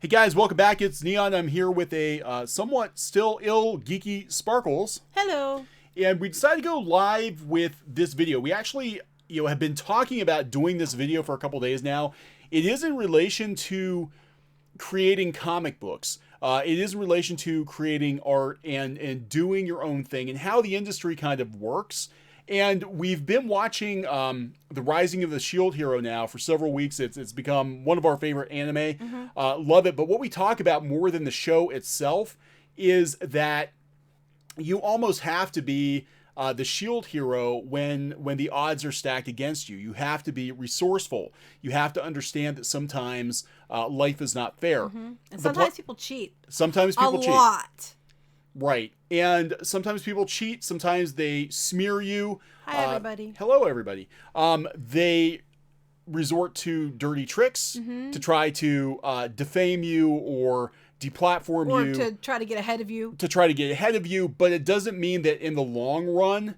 Hey guys, welcome back. It's Neon. I'm here with a somewhat still ill geeky Sparkles. Hello. And we decided to go live with this video. We actually, have been talking about doing this video for a couple days now. It is in relation to creating comic books. It is in relation to creating art and doing your own thing and how the industry kind of works. And we've been watching The Rising of the Shield Hero now for several weeks. It's become one of our favorite anime. Love it. But what we talk about more than the show itself is that you almost have to be the shield hero when the odds are stacked against you. You have to be resourceful. You have to understand that sometimes life is not fair. And sometimes people cheat. Sometimes people cheat. A lot. Right. And sometimes people cheat. Sometimes they smear you. Hi, everybody. Hello, everybody. They resort to dirty tricks to try to defame you or deplatform you. Or to try to get ahead of you. But it doesn't mean that in the long run,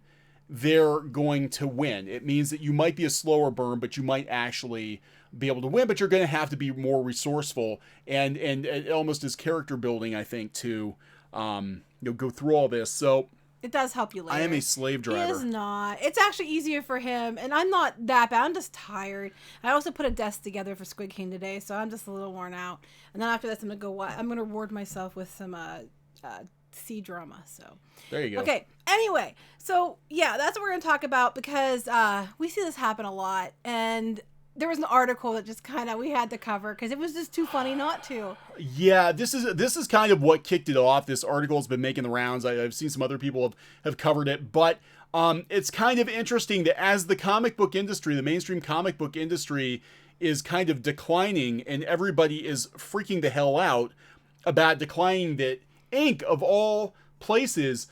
they're going to win. It means that you might be a slower burn, but you might actually be able to win, but you're going to have to be more resourceful. And it almost is character building, I think, to go through all this. So it does help you later. I am a slave driver. He is not. It's actually easier for him, and I'm not that bad. I'm just tired. I also put a desk together for Squid King today, so I'm just a little worn out. And then after this, I'm gonna reward myself with some C drama. So there you go. Okay. Anyway, so yeah, that's what we're gonna talk about because we see this happen a lot, and there was an article that just kind of we had to cover because it was just too funny not to. Yeah, this is kind of what kicked it off. This article has been making the rounds. I've seen some other people have covered it, but it's kind of interesting that as the comic book industry, the mainstream comic book industry is kind of declining and everybody is freaking the hell out about declining, that Inc. of all places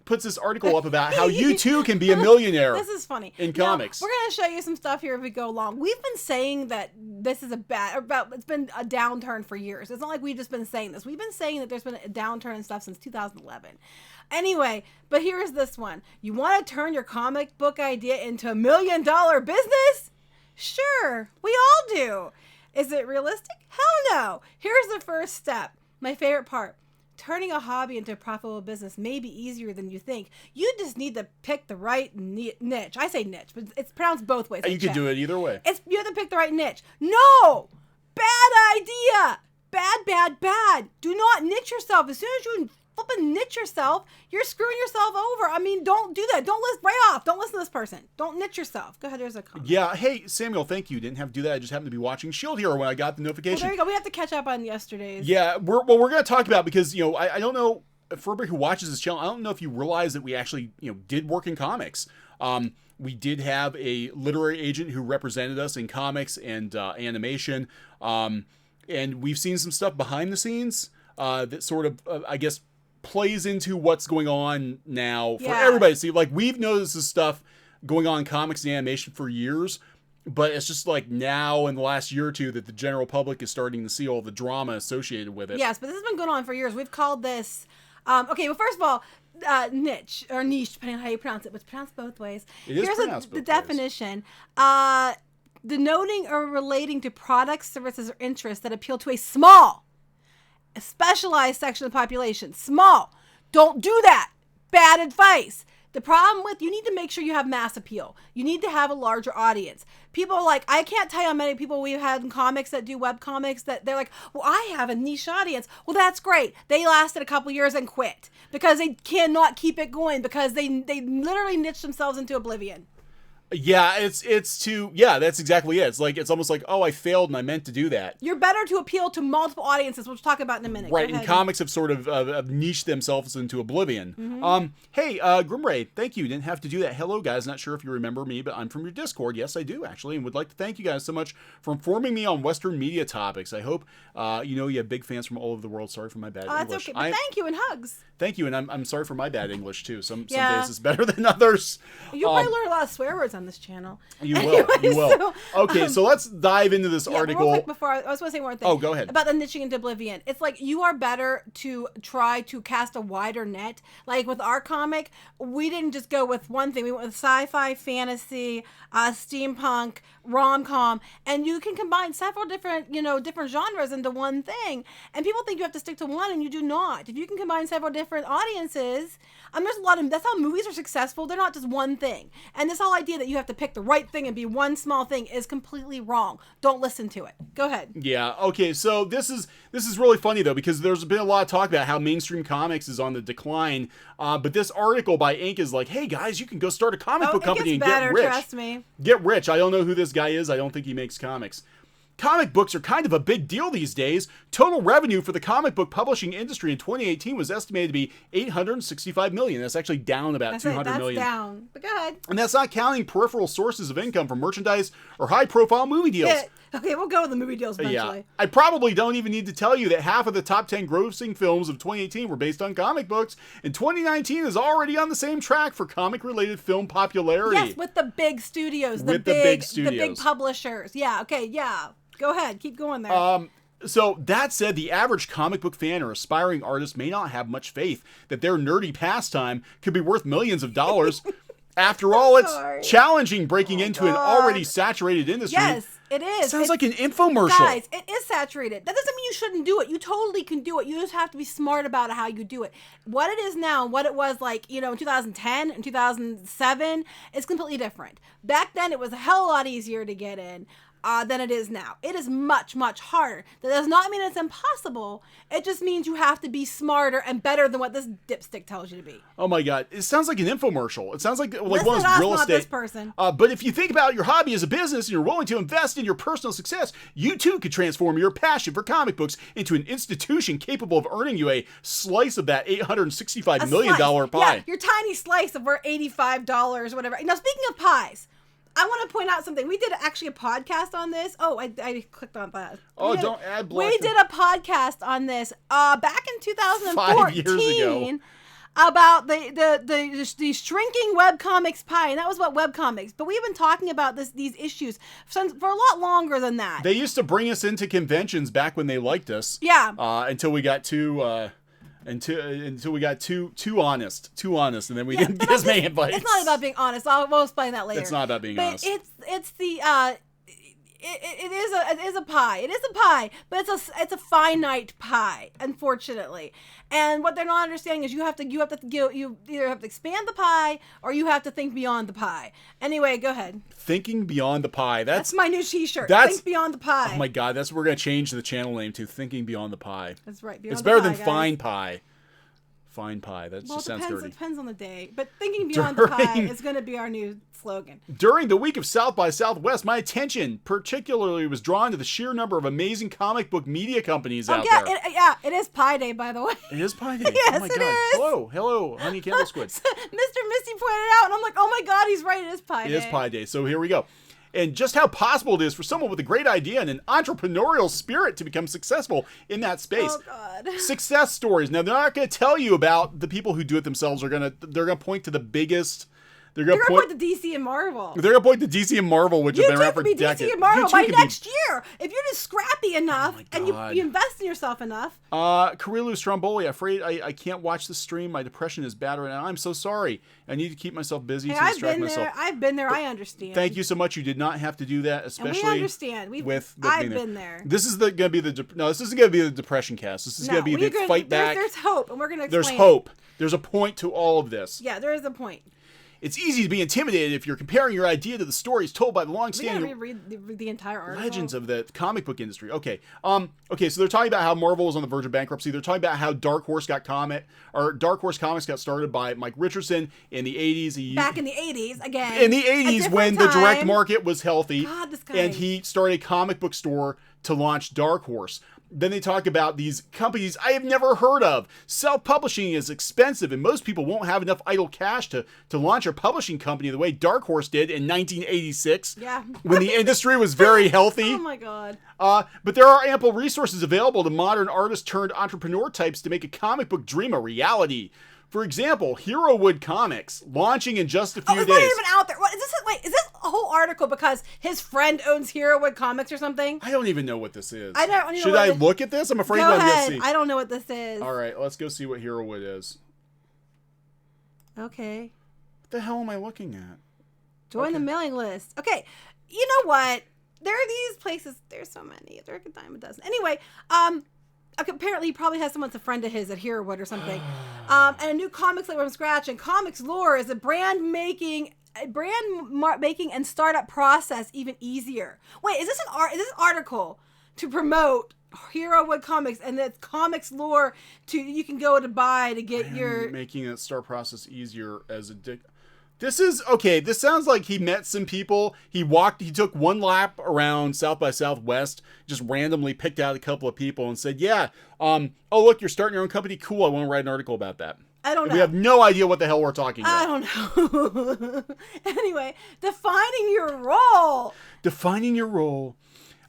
puts this article up about how you too can be a millionaire. This is funny. In comics. We're going to show you some stuff here as we go along. We've been saying that this is it's been a downturn for years. It's not like we've just been saying this. We've been saying that there's been a downturn and stuff since 2011. Anyway, but here's this one. You want to turn your comic book idea into $1 million business? Sure, we all do. Is it realistic? Hell no. Here's the first step. My favorite part. Turning a hobby into a profitable business may be easier than you think. You just need to pick the right niche. I say niche, but it's pronounced both ways. You can do it either way. You have to pick the right niche. No! Bad idea! Bad. Do not niche yourself. As soon as you flipping niche yourself, you're screwing yourself over. I mean, don't do that. Don't listen right off. Don't listen to this person. Don't niche yourself. Go ahead, there's a comment. Yeah, hey, Samuel, thank you. Didn't have to do that. I just happened to be watching Shield Hero when I got the notification. Well, there you go. We have to catch up on yesterday's. Yeah, we're going to talk about, because, I don't know, for everybody who watches this channel, I don't know if you realize that we actually, did work in comics. We did have a literary agent who represented us in comics and animation. And we've seen some stuff behind the scenes that sort of, I guess, plays into what's going on now for everybody to see. Like, we've noticed this stuff going on in comics and animation for years, but it's just like now in the last year or two that the general public is starting to see all the drama associated with it. Yes, but this has been going on for years. We've called this okay, well, first of all, niche or niche, depending on how you pronounce it, but it's pronounced both ways. Here's the definition. Denoting or relating to products, services, or interests that appeal to a specialized section of the population. Small. Don't do that. Bad advice. The problem with, you need to make sure you have mass appeal. You need to have a larger audience. People are like, I can't tell you how many people we've had in comics that do web comics that they're like, well, I have a niche audience. Well, that's great. They lasted a couple years and quit because they cannot keep it going because they literally niche themselves into oblivion. Yeah, that's exactly it. It's almost like, oh, I failed and I meant to do that. You're better to appeal to multiple audiences, which we'll talk about in a minute. Right, and comics have sort of niched themselves into oblivion. Hey, Grimray, thank you. Didn't have to do that. Hello, guys. Not sure if you remember me, but I'm from your Discord. Yes, I do, actually, and would like to thank you guys so much for informing me on Western media topics. I hope you have big fans from all over the world. Sorry for my bad English. That's okay, but thank you and hugs. Thank you, and I'm sorry for my bad English, too. Some days it's better than others. You'll probably learn a lot of swear words on this channel. You will. You will. So, okay, so let's dive into this article. Real quick before I was going to say one more thing. Oh, go ahead. About the niching into oblivion. It's like you are better to try to cast a wider net. Like with our comic, we didn't just go with one thing. We went with sci-fi, fantasy, steampunk, rom-com, and you can combine several different, different genres into one thing. And people think you have to stick to one, and you do not. If you can combine several different audiences, there's a lot of, that's how movies are successful. They're not just one thing. And this whole idea that you have to pick the right thing and be one small thing is completely wrong. Don't listen to it. Go ahead. Yeah. Okay. So this is really funny though, because there's been a lot of talk about how mainstream comics is on the decline. But this article by Inc. is like, hey guys, you can go start a comic book company and get rich. Trust me. Get rich. I don't know who this guy is. I don't think he makes comics. Comic books are kind of a big deal these days. Total revenue for the comic book publishing industry in 2018 was estimated to be $865 million. That's actually down about $200 million. That's down. But go ahead. And that's not counting peripheral sources of income from merchandise or high-profile movie deals. Okay, we'll go with the movie deals eventually. Yeah. I probably don't even need to tell you that half of the top 10 grossing films of 2018 were based on comic books, and 2019 is already on the same track for comic-related film popularity. Yes, with the big studios. The big publishers. Yeah, okay, yeah. Go ahead. Keep going there. So that said, the average comic book fan or aspiring artist may not have much faith that their nerdy pastime could be worth millions of dollars. After all, it's challenging breaking into an already saturated industry. Yes, it is. Sounds like an infomercial. Guys, it is saturated. That doesn't mean you shouldn't do it. You totally can do it. You just have to be smart about how you do it. What it is now, what it was like, in 2010 and 2007, is completely different. Back then, it was a hell of a lot easier to get in. Than it is now. It is much, much harder. That does not mean it's impossible. It just means you have to be smarter and better than what this dipstick tells you to be. Oh my God. It sounds like an infomercial. It sounds like one of those real estate. This person. But if you think about your hobby as a business and you're willing to invest in your personal success, you too could transform your passion for comic books into an institution capable of earning you a slice of that $865 million pie. Yeah, your tiny slice of $85 or whatever. Now, speaking of pies, I want to point out something. We did actually a podcast on this. Oh, I clicked on that. Don't add block. We did a podcast on this back in 2014. 5 years ago. About the shrinking webcomics pie, and that was about webcomics. But we've been talking about these issues for a lot longer than that. They used to bring us into conventions back when they liked us. Yeah. Until we got too too honest, and then we didn't get as many invites. It's not about being honest. We'll explain that later. It's not about being honest. It's the it is a pie. It is a pie, but it's a finite pie, unfortunately. And what they're not understanding is you either have to expand the pie or you have to think beyond the pie. Anyway, go ahead. Thinking beyond the pie. That's my new T-shirt. Think beyond the pie. Oh my God, that's what we're gonna change the channel name to. Thinking beyond the pie. That's right. It's better than fine pie. Fine pie. That just sounds dirty. It depends on the day. But thinking beyond the pie is going to be our new slogan. During the week of South by Southwest, my attention particularly was drawn to the sheer number of amazing comic book media companies out there. It is Pie Day, by the way. It is Pie Day. Yes, oh my God. Hello, Honey Candle Squid. Mr. Misty pointed out, and I'm like, oh my God, he's right. It is Pie Day. It is Pie Day. So here we go. And just how possible it is for someone with a great idea and an entrepreneurial spirit to become successful in that space. Oh God. Success stories. Now they're not going to tell you about the people who do it themselves. They're going to point to the biggest. They're going to point to DC and Marvel. They're going to point to DC and Marvel, which have been around for decades. DC and Marvel by next year. If you're just scrappy enough and you invest in yourself enough. Kirilu Stromboli, afraid I can't watch the stream. My depression is bad right now. I'm so sorry. I need to keep myself busy to distract myself. I've been there. I understand. Thank you so much. You did not have to do that, especially. And we understand. I've been there. This is going to be this isn't going to be the depression cast. This is going to be the fight back. There's hope, and we're going to explain. There's hope. There's a point to all of this. Yeah, there is a point. It's easy to be intimidated if you're comparing your idea to the stories told by the long-standing read the entire article. Legends of the comic book industry. Okay. Okay, so they're talking about how Marvel was on the verge of bankruptcy. They're talking about how Dark Horse Comics got started by Mike Richardson in the 80s. Back in the 80s, again. In the 80s when the direct market was healthy. God, this guy. And he started a comic book store to launch Dark Horse. Then they talk about these companies I have never heard of. Self-publishing is expensive, and most people won't have enough idle cash to launch a publishing company the way Dark Horse did in 1986. Yeah. When the industry was very healthy. Oh my God. But there are ample resources available to modern artist-turned-entrepreneur types to make a comic book dream a reality. For example, Herowood Comics launching in just a few it's days. not even out there. What is this? Wait, is this a whole article because his friend owns Herowood Comics or something? I don't even know what this is. I don't. Should I look at this? I'm afraid Go I'm going to ahead. see. I don't know what this is. All right, let's go see what Herowood is. Okay. What the hell am I looking at? Join the mailing list. Okay. You know what? There are these places. There's so many. There could dime a dozen. Anyway, okay, apparently he probably has someone that's a friend of his at Herowood or something. And a new comics label from scratch. And Comics Lore is a brand making and startup process even easier. Wait, is this an article to promote Herowood Comics, and that's Comics Lore you can go to buy to get your making that start process easier as a dick. This is okay. This sounds like he met some people. He took one lap around South by Southwest, just randomly picked out a couple of people and said, yeah, oh, look, you're starting your own company. Cool. I want to write an article about that. I don't know. We have no idea what the hell we're talking about. I don't know. Anyway, defining your role. Defining your role.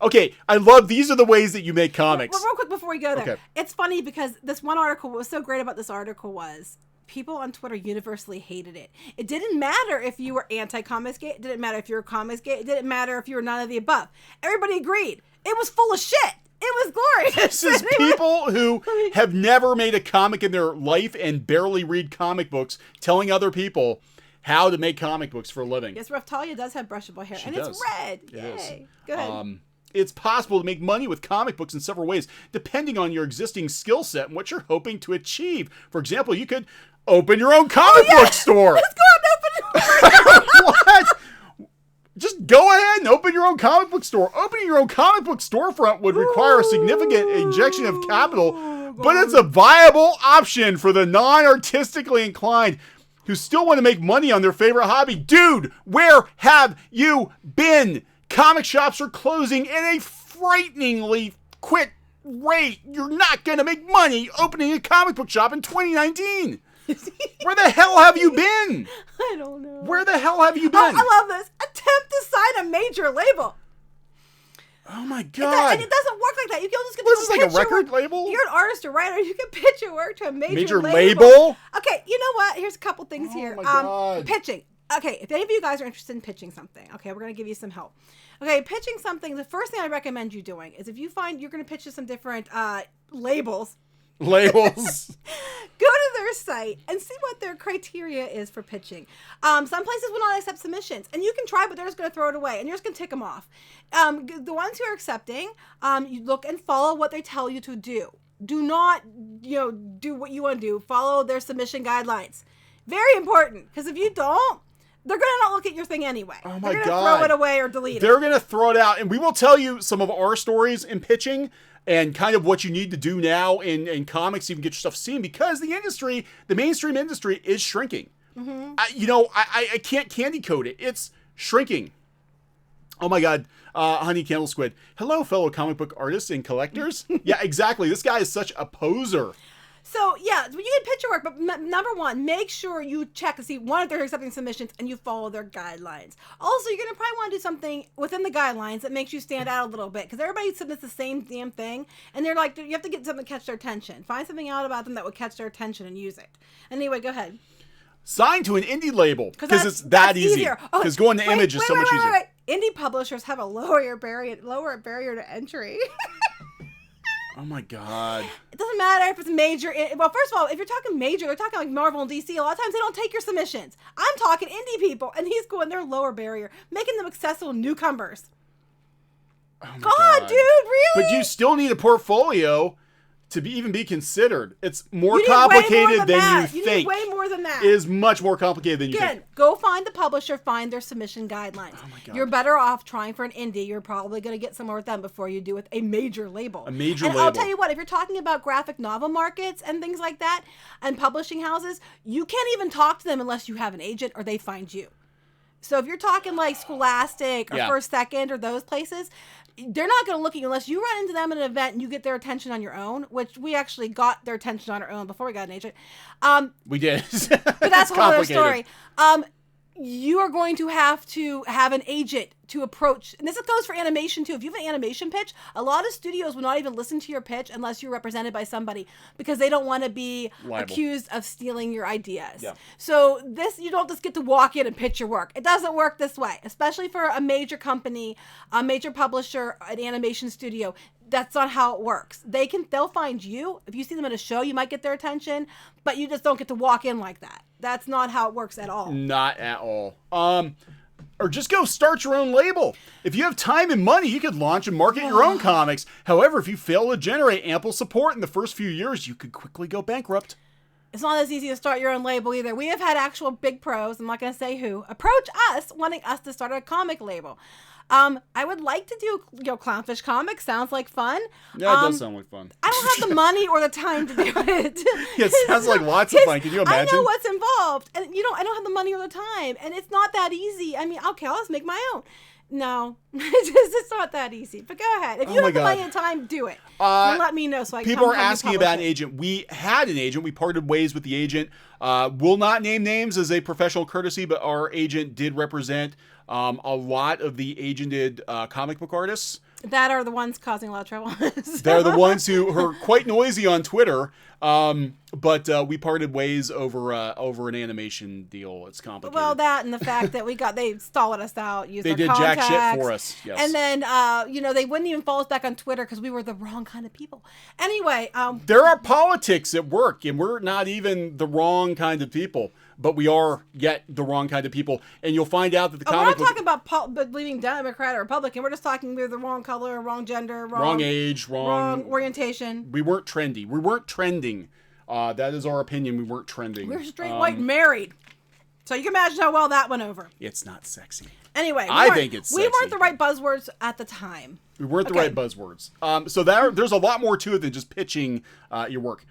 Okay, I love these are the ways that you make comics. Real quick before we go there. Okay. It's funny because this one article, what was so great about this article was people on Twitter universally hated it. It didn't matter if you were anti-Comicsgate. It didn't matter if you were Comicsgate. It didn't matter if you were none of the above. Everybody agreed. It was full of shit. It was glorious. This is people who have never made a comic in their life and barely read comic books telling other people how to make comic books for a living. Yes, Raftalia does have brushable hair. She and does. It's red. It Yay. is. Go ahead. It's possible to make money with comic books in several ways, depending on your existing skill set and what you're hoping to achieve. For example, you could open your own comic book store. Let's go and open it. What? Just go ahead and open your own comic book store. Opening your own comic book storefront would require a significant injection of capital, but it's a viable option for the non-artistically inclined who still want to make money on their favorite hobby. Dude, where have you been? Comic shops are closing at a frighteningly quick rate. You're not going to make money opening a comic book shop in 2019. Where the hell have you been? I don't know. Where the hell have you been? I love this. Attempt to sign a major label. Oh my god! And it doesn't work like that. You can just get What is this, like a record label? You're an artist or writer. You can pitch your work to a major label. Okay, you know what? Here's a couple things here. My god. Pitching. Okay, if any of you guys are interested in pitching something, okay, we're gonna give you some help. Okay, pitching something. The first thing I recommend you doing is if you find you're gonna pitch to some different labels. Labels. Go to their site and see what their criteria is for pitching. Some places will not accept submissions, and you can try, but they're just going to throw it away, and you're just going to tick them off. The ones who are accepting, you look and follow what they tell you to do. Do not, do what you want to do. Follow their submission guidelines. Very important, because if you don't, they're going to not look at your thing anyway. Oh my they're god. going to throw it away or delete it. They're going to throw it out, and we will tell you some of our stories in pitching and kind of what you need to do now in comics to even get your stuff seen, because the mainstream industry is shrinking. Mm-hmm. I can't candy coat it. It's shrinking. Oh my god. Honey Candle Squid. Hello, fellow comic book artists and collectors. Yeah, exactly. This guy is such a poser. So, yeah, you can pitch your work, but number one, make sure you check to see, one, if they're accepting submissions and you follow their guidelines. Also, you're going to probably want to do something within the guidelines that makes you stand out a little bit, because everybody submits the same damn thing, and they're like, you have to get something to catch their attention. Find something out about them that would catch their attention and use it. Anyway, go ahead. Sign to an indie label, because it's that easy. Because going to Image is so much easier. Indie publishers have a lower barrier to entry. Oh my god. It doesn't matter if it's major. Well, first of all, if you're talking major, they're talking like Marvel and DC. A lot of times they don't take your submissions. I'm talking indie people, and he's going their lower barrier, making them accessible to newcomers. Oh my god, dude, really? But you still need a portfolio to even be considered. It's more complicated than you think. You need way more than that. It is much more complicated than you think. Again, go find the publisher, find their submission guidelines. Oh my god. You're better off trying for an indie. You're probably going to get somewhere with them before you do with a major label. A major label. And I'll tell you what, if you're talking about graphic novel markets and things like that, and publishing houses, you can't even talk to them unless you have an agent or they find you. So if you're talking like Scholastic or First Second or those places, they're not going to look at you unless you run into them at an event and you get their attention on your own, which we actually got their attention on our own before we got an agent. We did. But that's a whole other story. You are going to have an agent to approach, and this goes for animation too. If you have an animation pitch, a lot of studios will not even listen to your pitch unless you're represented by somebody, because they don't want to be accused of stealing your ideas. Yeah. So this, you don't just get to walk in and pitch your work. It doesn't work this way, especially for a major company, a major publisher, an animation studio. That's not how it works. They'll find you. If you see them at a show, you might get their attention, but you just don't get to walk in like that. That's not how it works at all. Not at all. Or just go start your own label. If you have time and money, you could launch and market your own comics. However, if you fail to generate ample support in the first few years, you could quickly go bankrupt. It's not as easy to start your own label either. We have had actual big pros, I'm not going to say who, approach us wanting us to start a comic label. I would like to do, Clownfish comics. Sounds like fun. Yeah, it does sound like fun. I don't have the money or the time to do it. Yeah, it sounds like lots of fun. Can you imagine? I know what's involved, and I don't have the money or the time, and it's not that easy. I mean, okay, I'll just make my own. No, it's not that easy. But go ahead. If you have the money and time, do it. Let me know so I can. People are asking about an agent. We had an agent. We parted ways with the agent. Will not name names as a professional courtesy, but our agent did represent a lot of the agented comic book artists. That are the ones causing a lot of trouble. They're the ones who are quite noisy on Twitter. But we parted ways over an animation deal. It's complicated. Well, that and the fact that they stalled us out. They did jack shit for us. Yes. And then, they wouldn't even follow us back on Twitter because we were the wrong kind of people. Anyway. There are politics at work, and we're not even the wrong kind of people. But we are yet the wrong kind of people. And you'll find out that the comic we're not talking about believing Democrat or Republican. We're just talking we're the wrong color, wrong gender, wrong age, wrong orientation. We weren't trendy. We weren't trending. That is our opinion. We weren't trending. We're straight white married. So you can imagine how well that went over. It's not sexy. Anyway, I think it's sexy. We weren't the right buzzwords at the time. We weren't the right buzzwords. So there's a lot more to it than just pitching your work.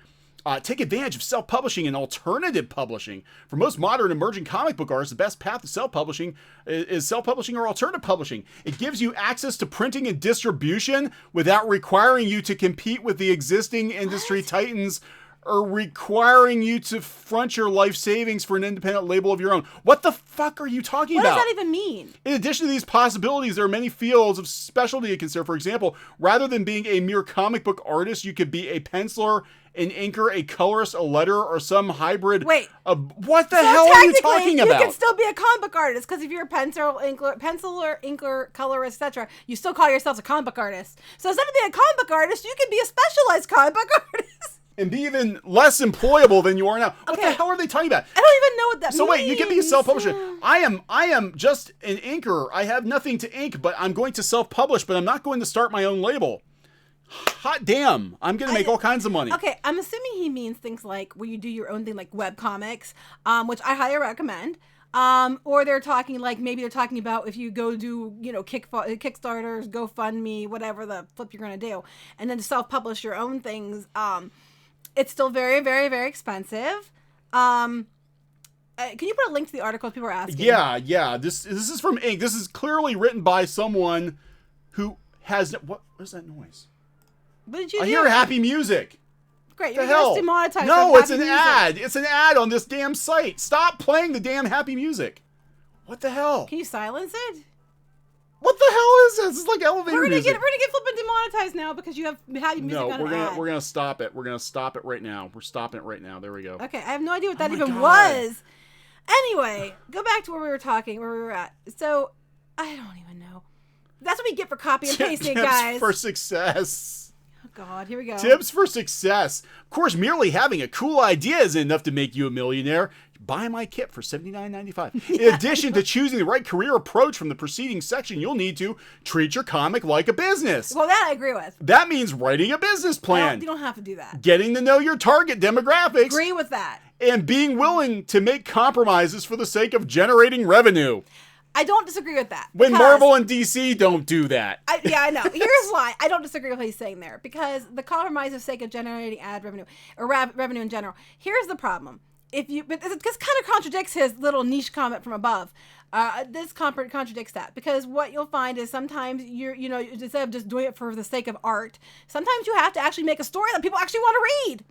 Take advantage of self-publishing and alternative publishing. For most modern emerging comic book artists, the best path to self-publishing is self-publishing or alternative publishing. It gives you access to printing and distribution without requiring you to compete with the existing industry titans or requiring you to front your life savings for an independent label of your own. What the fuck are you talking about? What does that even mean? In addition to these possibilities, there are many fields of specialty to consider. For example, rather than being a mere comic book artist, you could be a penciler, an inker, a colorist, a letterer, or some hybrid. Wait. What the hell are you talking about? You can still be a comic book artist, because if you're a penciler, inker, colorist, etc., you still call yourself a comic book artist. So instead of being a comic book artist, you can be a specialized comic book artist. And be even less employable than you are now. What the hell are they talking about? I don't even know what that means. So wait, you can be a self-publisher. I am just an inker. I have nothing to ink, but I'm going to self-publish, but I'm not going to start my own label. Hot damn. I'm going to make all kinds of money. Okay, I'm assuming he means things like where you do your own thing, like web comics, which I highly recommend. Or they're talking about if you go do, Kickstarters, GoFundMe, whatever the flip you're going to do, and then self-publish your own things. It's still very, very, very expensive. Can you put a link to the article people are asking? Yeah. This is from Ink. This is clearly written by someone who has... What is that noise? What did you do? I hear happy music. Great, you're just demonetized. No, it's an ad. It's an ad on this damn site. Stop playing the damn happy music. What the hell? Can you silence it? What the hell is this? It's like elevator music. We're gonna get flipping demonetized now because you have happy music on an ad. We're gonna stop it. We're gonna stop it right now. We're stopping it right now. There we go. Okay, I have no idea what that even was. Anyway, go back to where we were at. So, I don't even know. That's what we get for copy and pasting, guys. Tips for success. Oh, God, here we go. Tips for success. Of course, merely having a cool idea isn't enough to make you a millionaire. Buy my kit for $79.95. In addition to choosing the right career approach from the preceding section, you'll need to treat your comic like a business. Well, that I agree with. That means writing a business plan. You don't have to do that. Getting to know your target demographics. Agree with that. And being willing to make compromises for the sake of generating revenue. I don't disagree with that. When Marvel and DC don't do that. I know. Here's why. I don't disagree with what he's saying there. Because the compromise for the sake of generating ad revenue, or revenue in general. Here's the problem. But this kind of contradicts his little niche comment from above. This contradicts that, because what you'll find is sometimes instead of just doing it for the sake of art, sometimes you have to actually make a story that people actually want to read.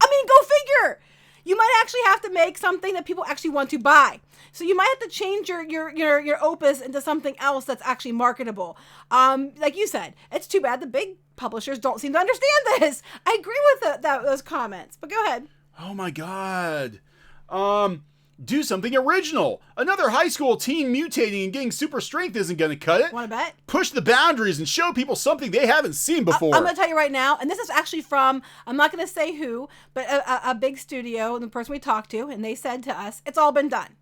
I mean, go figure. You might actually have to make something that people actually want to buy. So you might have to change your opus into something else that's actually marketable. Like you said, it's too bad the big publishers don't seem to understand this. I agree with those comments, but go ahead. Oh my God. Do something original. Another high school teen mutating and getting super strength isn't going to cut it. Want to bet? Push the boundaries and show people something they haven't seen before. I'm going to tell you right now, and this is actually from, I'm not going to say who, but a big studio, and the person we talked to, and they said to us, it's all been done.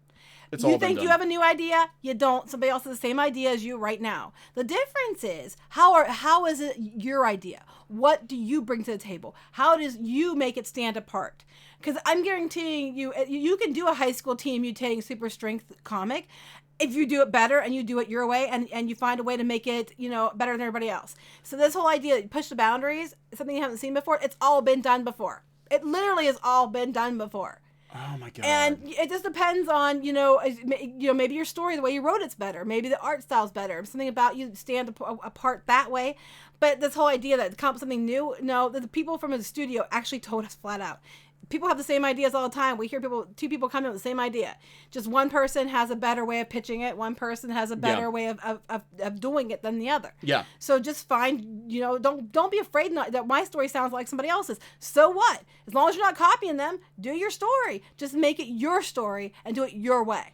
You think you have a new idea? You don't. Somebody else has the same idea as you right now. The difference is, how is it your idea? What do you bring to the table? How does you make it stand apart? Because I'm guaranteeing you can do a high school teen mutating super strength comic if you do it better and you do it your way and you find a way to make it, better than everybody else. So this whole idea, push the boundaries, something you haven't seen before, it's all been done before. It literally has all been done before. Oh my God. And it just depends on, maybe your story, the way you wrote it's better. Maybe the art style's better. Something about you stand apart that way. But this whole idea that come up with something new, no, the people from the studio actually told us flat out. People have the same ideas all the time. We hear two people come in with the same idea. Just one person has a better way of pitching it. One person has a better way of doing it than the other. Yeah. So just find, don't be afraid that my story sounds like somebody else's. So what? As long as you're not copying them, do your story. Just make it your story and do it your way.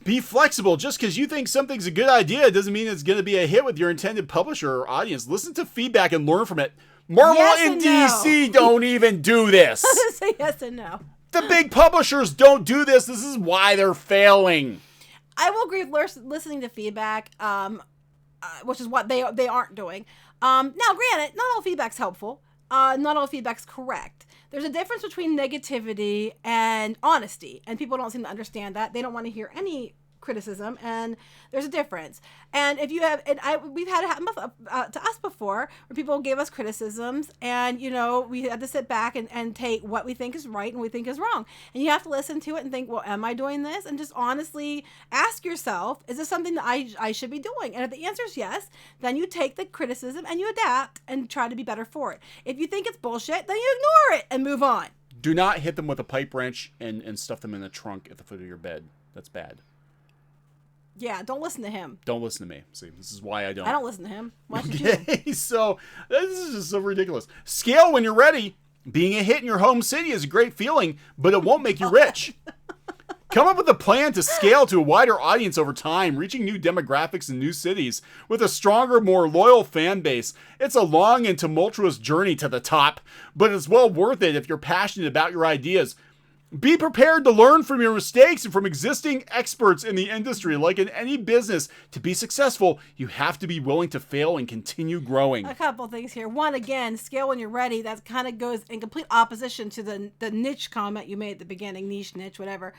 Be flexible. Just because you think something's a good idea doesn't mean it's going to be a hit with your intended publisher or audience. Listen to feedback and learn from it. Marvel and DC don't even do this. Say yes and no. The big publishers don't do this. This is why they're failing. I will agree with listening to feedback, which is what they aren't doing. Now, granted, not all feedback's helpful. Not all feedback's correct. There's a difference between negativity and honesty, and people don't seem to understand that. They don't want to hear any criticism, and there's a difference. And if you have, we've had it happen to us before, where people gave us criticisms, and we had to sit back and take what we think is right and we think is wrong. And you have to listen to it and think, well, am I doing this? And just honestly ask yourself, is this something that I should be doing? And if the answer is yes, then you take the criticism and you adapt and try to be better for it. If you think it's bullshit, then you ignore it and move on. Do not hit them with a pipe wrench and stuff them in the trunk at the foot of your bed. That's bad. Yeah, don't listen to him. Don't listen to me. See, this is why I don't. I don't listen to him. Why should you? Okay, so this is just so ridiculous. Scale when you're ready. Being a hit in your home city is a great feeling, but it won't make you rich. Come up with a plan to scale to a wider audience over time, reaching new demographics in new cities with a stronger, more loyal fan base. It's a long and tumultuous journey to the top, but it's well worth it if you're passionate about your ideas. Be prepared to learn from your mistakes and from existing experts in the industry. Like in any business, to be successful, you have to be willing to fail and continue growing. A couple things here. One, again, scale when you're ready. That kind of goes in complete opposition to the niche comment you made at the beginning. Niche, whatever.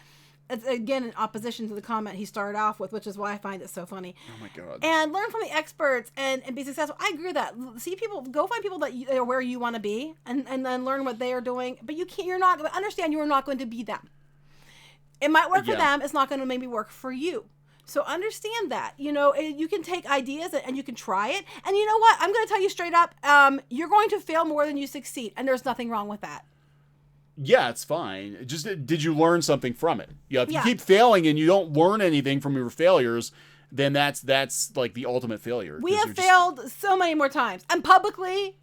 It's, again, in opposition to the comment he started off with, which is why I find it so funny. Oh my God. And learn from the experts and be successful. I agree with that. See people, go find people that are where you want to be and then learn what they are doing. But understand you are not going to be them. It might work for them. It's not going to maybe work for you. So understand that, you can take ideas and you can try it. And you know what? I'm going to tell you straight up, you're going to fail more than you succeed. And there's nothing wrong with that. Yeah, it's fine. Just, did you learn something from it? If you keep failing and you don't learn anything from your failures, then that's like the ultimate failure. We have failed so many more times, and publicly,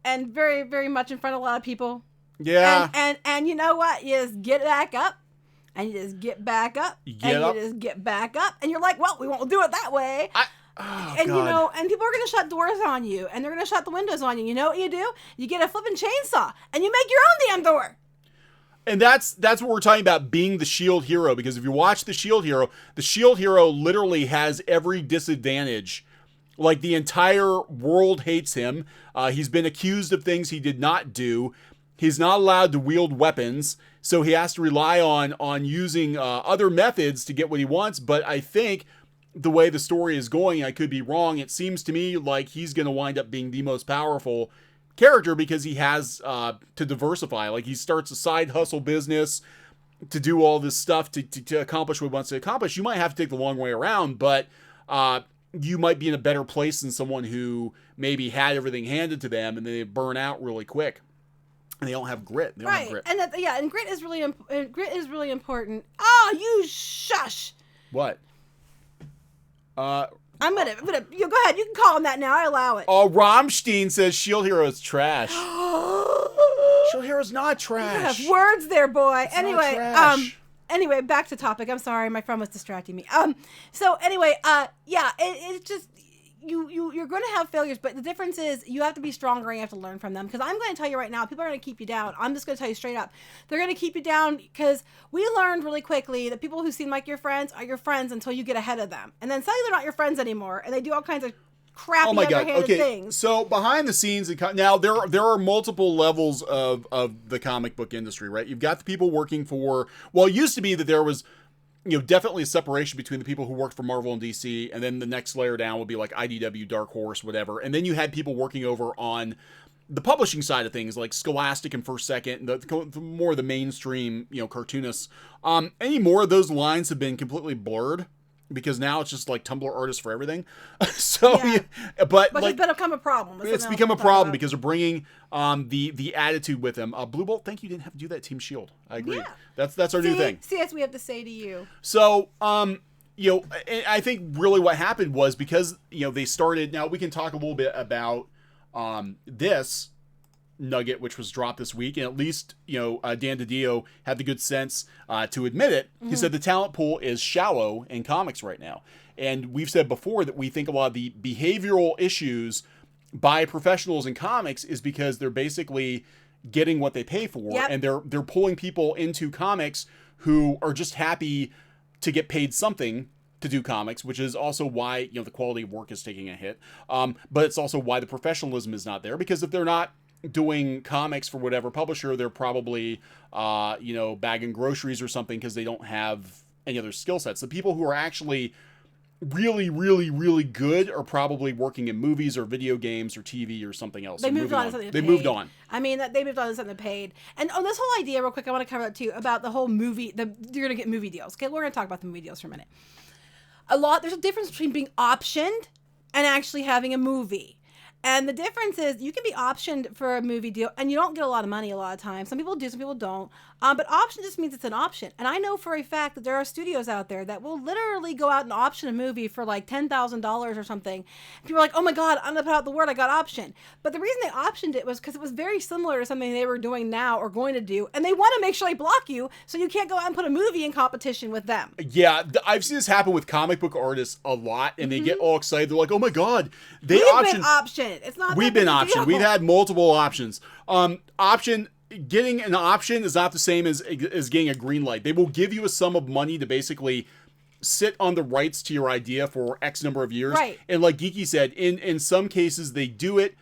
and very, very much in front of a lot of people. Yeah. And you know what? You just get back up, and you just get back up, you just get back up, and you're like, well, we won't do it that way. And God. And people are going to shut doors on you, and they're going to shut the windows on you. You know what you do? You get a flipping chainsaw, and you make your own damn door. And that's what we're talking about, being the Shield Hero. Because if you watch the Shield Hero literally has every disadvantage. Like, the entire world hates him. He's been accused of things he did not do. He's not allowed to wield weapons, so he has to rely on using other methods to get what he wants. But I think the way the story is going, I could be wrong, it seems to me like he's going to wind up being the most powerful character because he has to diversify. Like, he starts a side hustle business to do all this stuff to accomplish what he wants to accomplish. You might have to take the long way around, but you might be in a better place than someone who maybe had everything handed to them and they burn out really quick. and they don't have grit. They don't have grit. And and grit is really important. Oh, you shush. What? I'm gonna. You go ahead. You can call him that now. I allow it. Oh, Rammstein says Shield Hero is trash. Shield Hero's not trash. You have words there, boy. It's not trash. Anyway, back to topic. I'm sorry, my friend was distracting me. So anyway, it's just you're going to have failures, but the difference is you have to be stronger and you have to learn from them. Because I'm going to tell you right now, people are going to keep you down. I'm just going to tell you straight up, they're going to keep you down because we learned really quickly that people who seem like your friends are your friends until you get ahead of them, and then suddenly they're not your friends anymore, and they do all kinds of crappy underhanded things. So behind the scenes, now there are multiple levels of the comic book industry, right? You've got the people working for, well, it used to be that there was, definitely a separation between the people who worked for Marvel and DC, and then the next layer down would be like IDW, Dark Horse, whatever. And then you had people working over on the publishing side of things, like Scholastic and First Second, the more the mainstream, cartoonists. Any more of those lines have been completely blurred, because now it's just like Tumblr artists for everything. But like, it's become a problem. It's become a problem because they're bringing the attitude with them. Blue Bolt, thank you didn't have to do that, Team Shield. I agree. Yeah. That's our new thing. See, that's what we have to say to you. So, I think really what happened was because, they started, now we can talk a little bit about this nugget, which was dropped this week, and at least Dan DiDio had the good sense to admit it. He said the talent pool is shallow in comics right now, and we've said before that we think a lot of the behavioral issues by professionals in comics is because they're basically getting what they pay for, and they're pulling people into comics who are just happy to get paid something to do comics, which is also why the quality of work is taking a hit, but it's also why the professionalism is not there, because if they're not doing comics for whatever publisher, they're probably bagging groceries or something because they don't have any other skill sets. The people who are actually really, really, really good are probably working in movies or video games or TV or something else. They moved on to something. They moved on. I mean, they moved on to something paid. And on this whole idea, real quick, I want to cover that too about the whole movie. You're gonna get movie deals. Okay, we're gonna talk about the movie deals for a minute. There's a difference between being optioned and actually having a movie. And the difference is you can be optioned for a movie deal and you don't get a lot of money a lot of times. Some people do, some people don't. But option just means it's an option. And I know for a fact that there are studios out there that will literally go out and option a movie for like $10,000 or something. People are like, oh my God, I'm going to put out the word, I got optioned. But the reason they optioned it was because it was very similar to something they were doing now or going to do. And they want to make sure they block you so you can't go out and put a movie in competition with them. Yeah, I've seen this happen with comic book artists a lot. And they get all excited. They're like, oh my God, We've been optioned. It's not We've been optioned. We've had multiple options. Getting an option is not the same as getting a green light. They will give you a sum of money to basically sit on the rights to your idea for X number of years. Right. And like Geeky said, in some cases they do it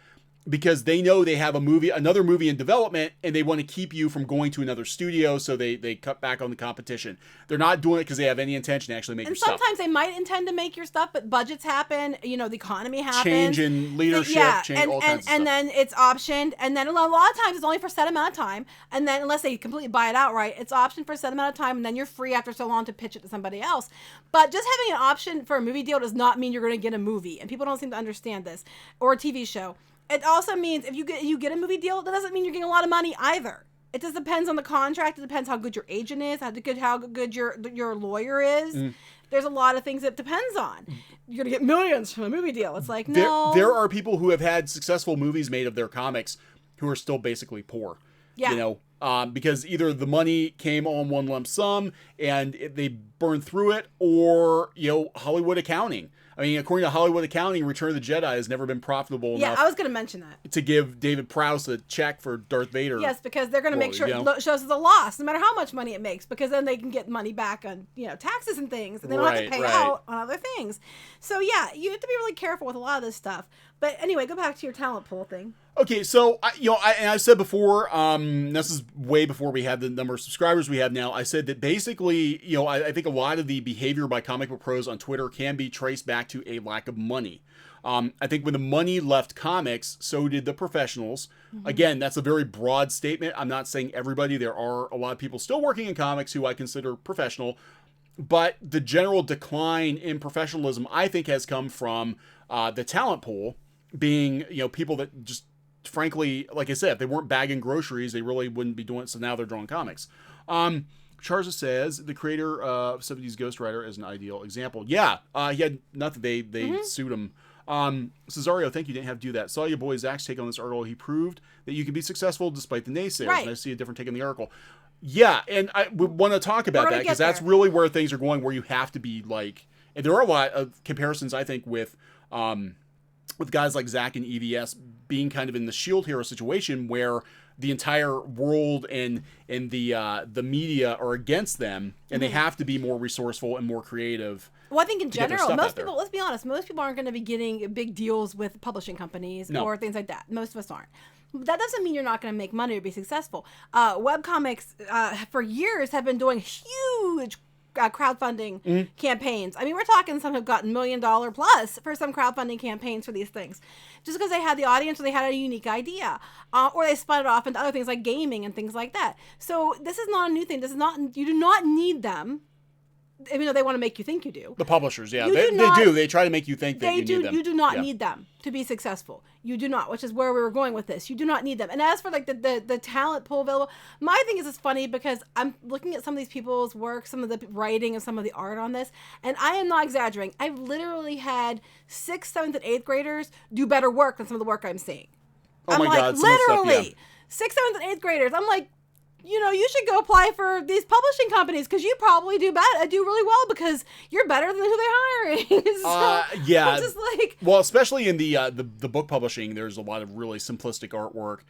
because they know they have another movie in development, and they want to keep you from going to another studio, so they cut back on the competition. They're not doing it because they have any intention to actually make your stuff. And sometimes they might intend to make your stuff, but budgets happen, the economy happens. Change in leadership, all kinds of stuff. And then it's optioned, and then a lot of times it's only for a set amount of time, and then unless they completely buy it outright, it's optioned for a set amount of time, and then you're free after so long to pitch it to somebody else. But just having an option for a movie deal does not mean you're going to get a movie, and people don't seem to understand this, or a TV show. It also means if you get a movie deal, that doesn't mean you're getting a lot of money either. It just depends on the contract. It depends how good your agent is, how good your lawyer is. There's a lot of things it depends on. You're going to get millions from a movie deal. It's like, no. There are people who have had successful movies made of their comics who are still basically poor. Yeah. Because either the money came on one lump sum and they burned through it, or, Hollywood accounting. I mean, according to Hollywood accounting, Return of the Jedi has never been profitable enough. Yeah, I was going to mention that. To give David Prowse a check for Darth Vader. Yes, because they're going to make sure it shows as a loss, no matter how much money it makes, because then they can get money back on, taxes and things, and they don't have to pay out on other things. So yeah, you have to be really careful with a lot of this stuff. But anyway, go back to your talent pool thing. Okay, so I've said before, this is way before we had the number of subscribers we have now. I said that basically, I think a lot of the behavior by comic book pros on Twitter can be traced back to a lack of money. I think when the money left comics, so did the professionals. Again, that's a very broad statement. I'm not saying everybody. There are a lot of people still working in comics who I consider professional. But the general decline in professionalism, I think, has come from the talent pool being, people that just frankly, like I said, if they weren't bagging groceries, they really wouldn't be doing it. So now they're drawing comics. Charza says the creator of 70s Ghost Rider is an ideal example. Yeah, he had nothing. They sued him. Cesario, thank you. Didn't have to do that. Saw your boy Zach's take on this article. He proved that you can be successful despite the naysayers. Right. And I see a different take on the article. Yeah, and I want to talk about that because that's really where things are going, where you have to be like, and there are a lot of comparisons, I think, with guys like Zach and EVS being kind of in the Shield Hero situation where the entire world and the media are against them, and they have to be more resourceful and more creative. Well, I think in general, most people, let's be honest, most people aren't going to be getting big deals with publishing companies or things like that. Most of us aren't. That doesn't mean you're not going to make money or be successful. Webcomics for years have been doing huge crowdfunding campaigns. I mean, we're talking some have gotten $1 million plus for some crowdfunding campaigns for these things, just because they had the audience or they had a unique idea, or they spun it off into other things like gaming and things like that. So this is not a new thing. This is not. You do not need them. Even though they want to make you think you do. The publishers, yeah. They do. They try to make you think that you need them. You do not need them to be successful. You do not, which is where we were going with this. You do not need them. And as for like the talent pool available, my thing is it's funny because I'm looking at some of these people's work, some of the writing and some of the art on this, and I am not exaggerating. I've literally had 6th, 7th, and 8th graders do better work than some of the work I'm seeing. Oh my God. Literally. 6th, 7th, and 8th graders. I'm like, you should go apply for these publishing companies because you probably do really well because you're better than who they're hiring. So, yeah. I'm just like, well, especially in the book publishing, there's a lot of really simplistic artwork,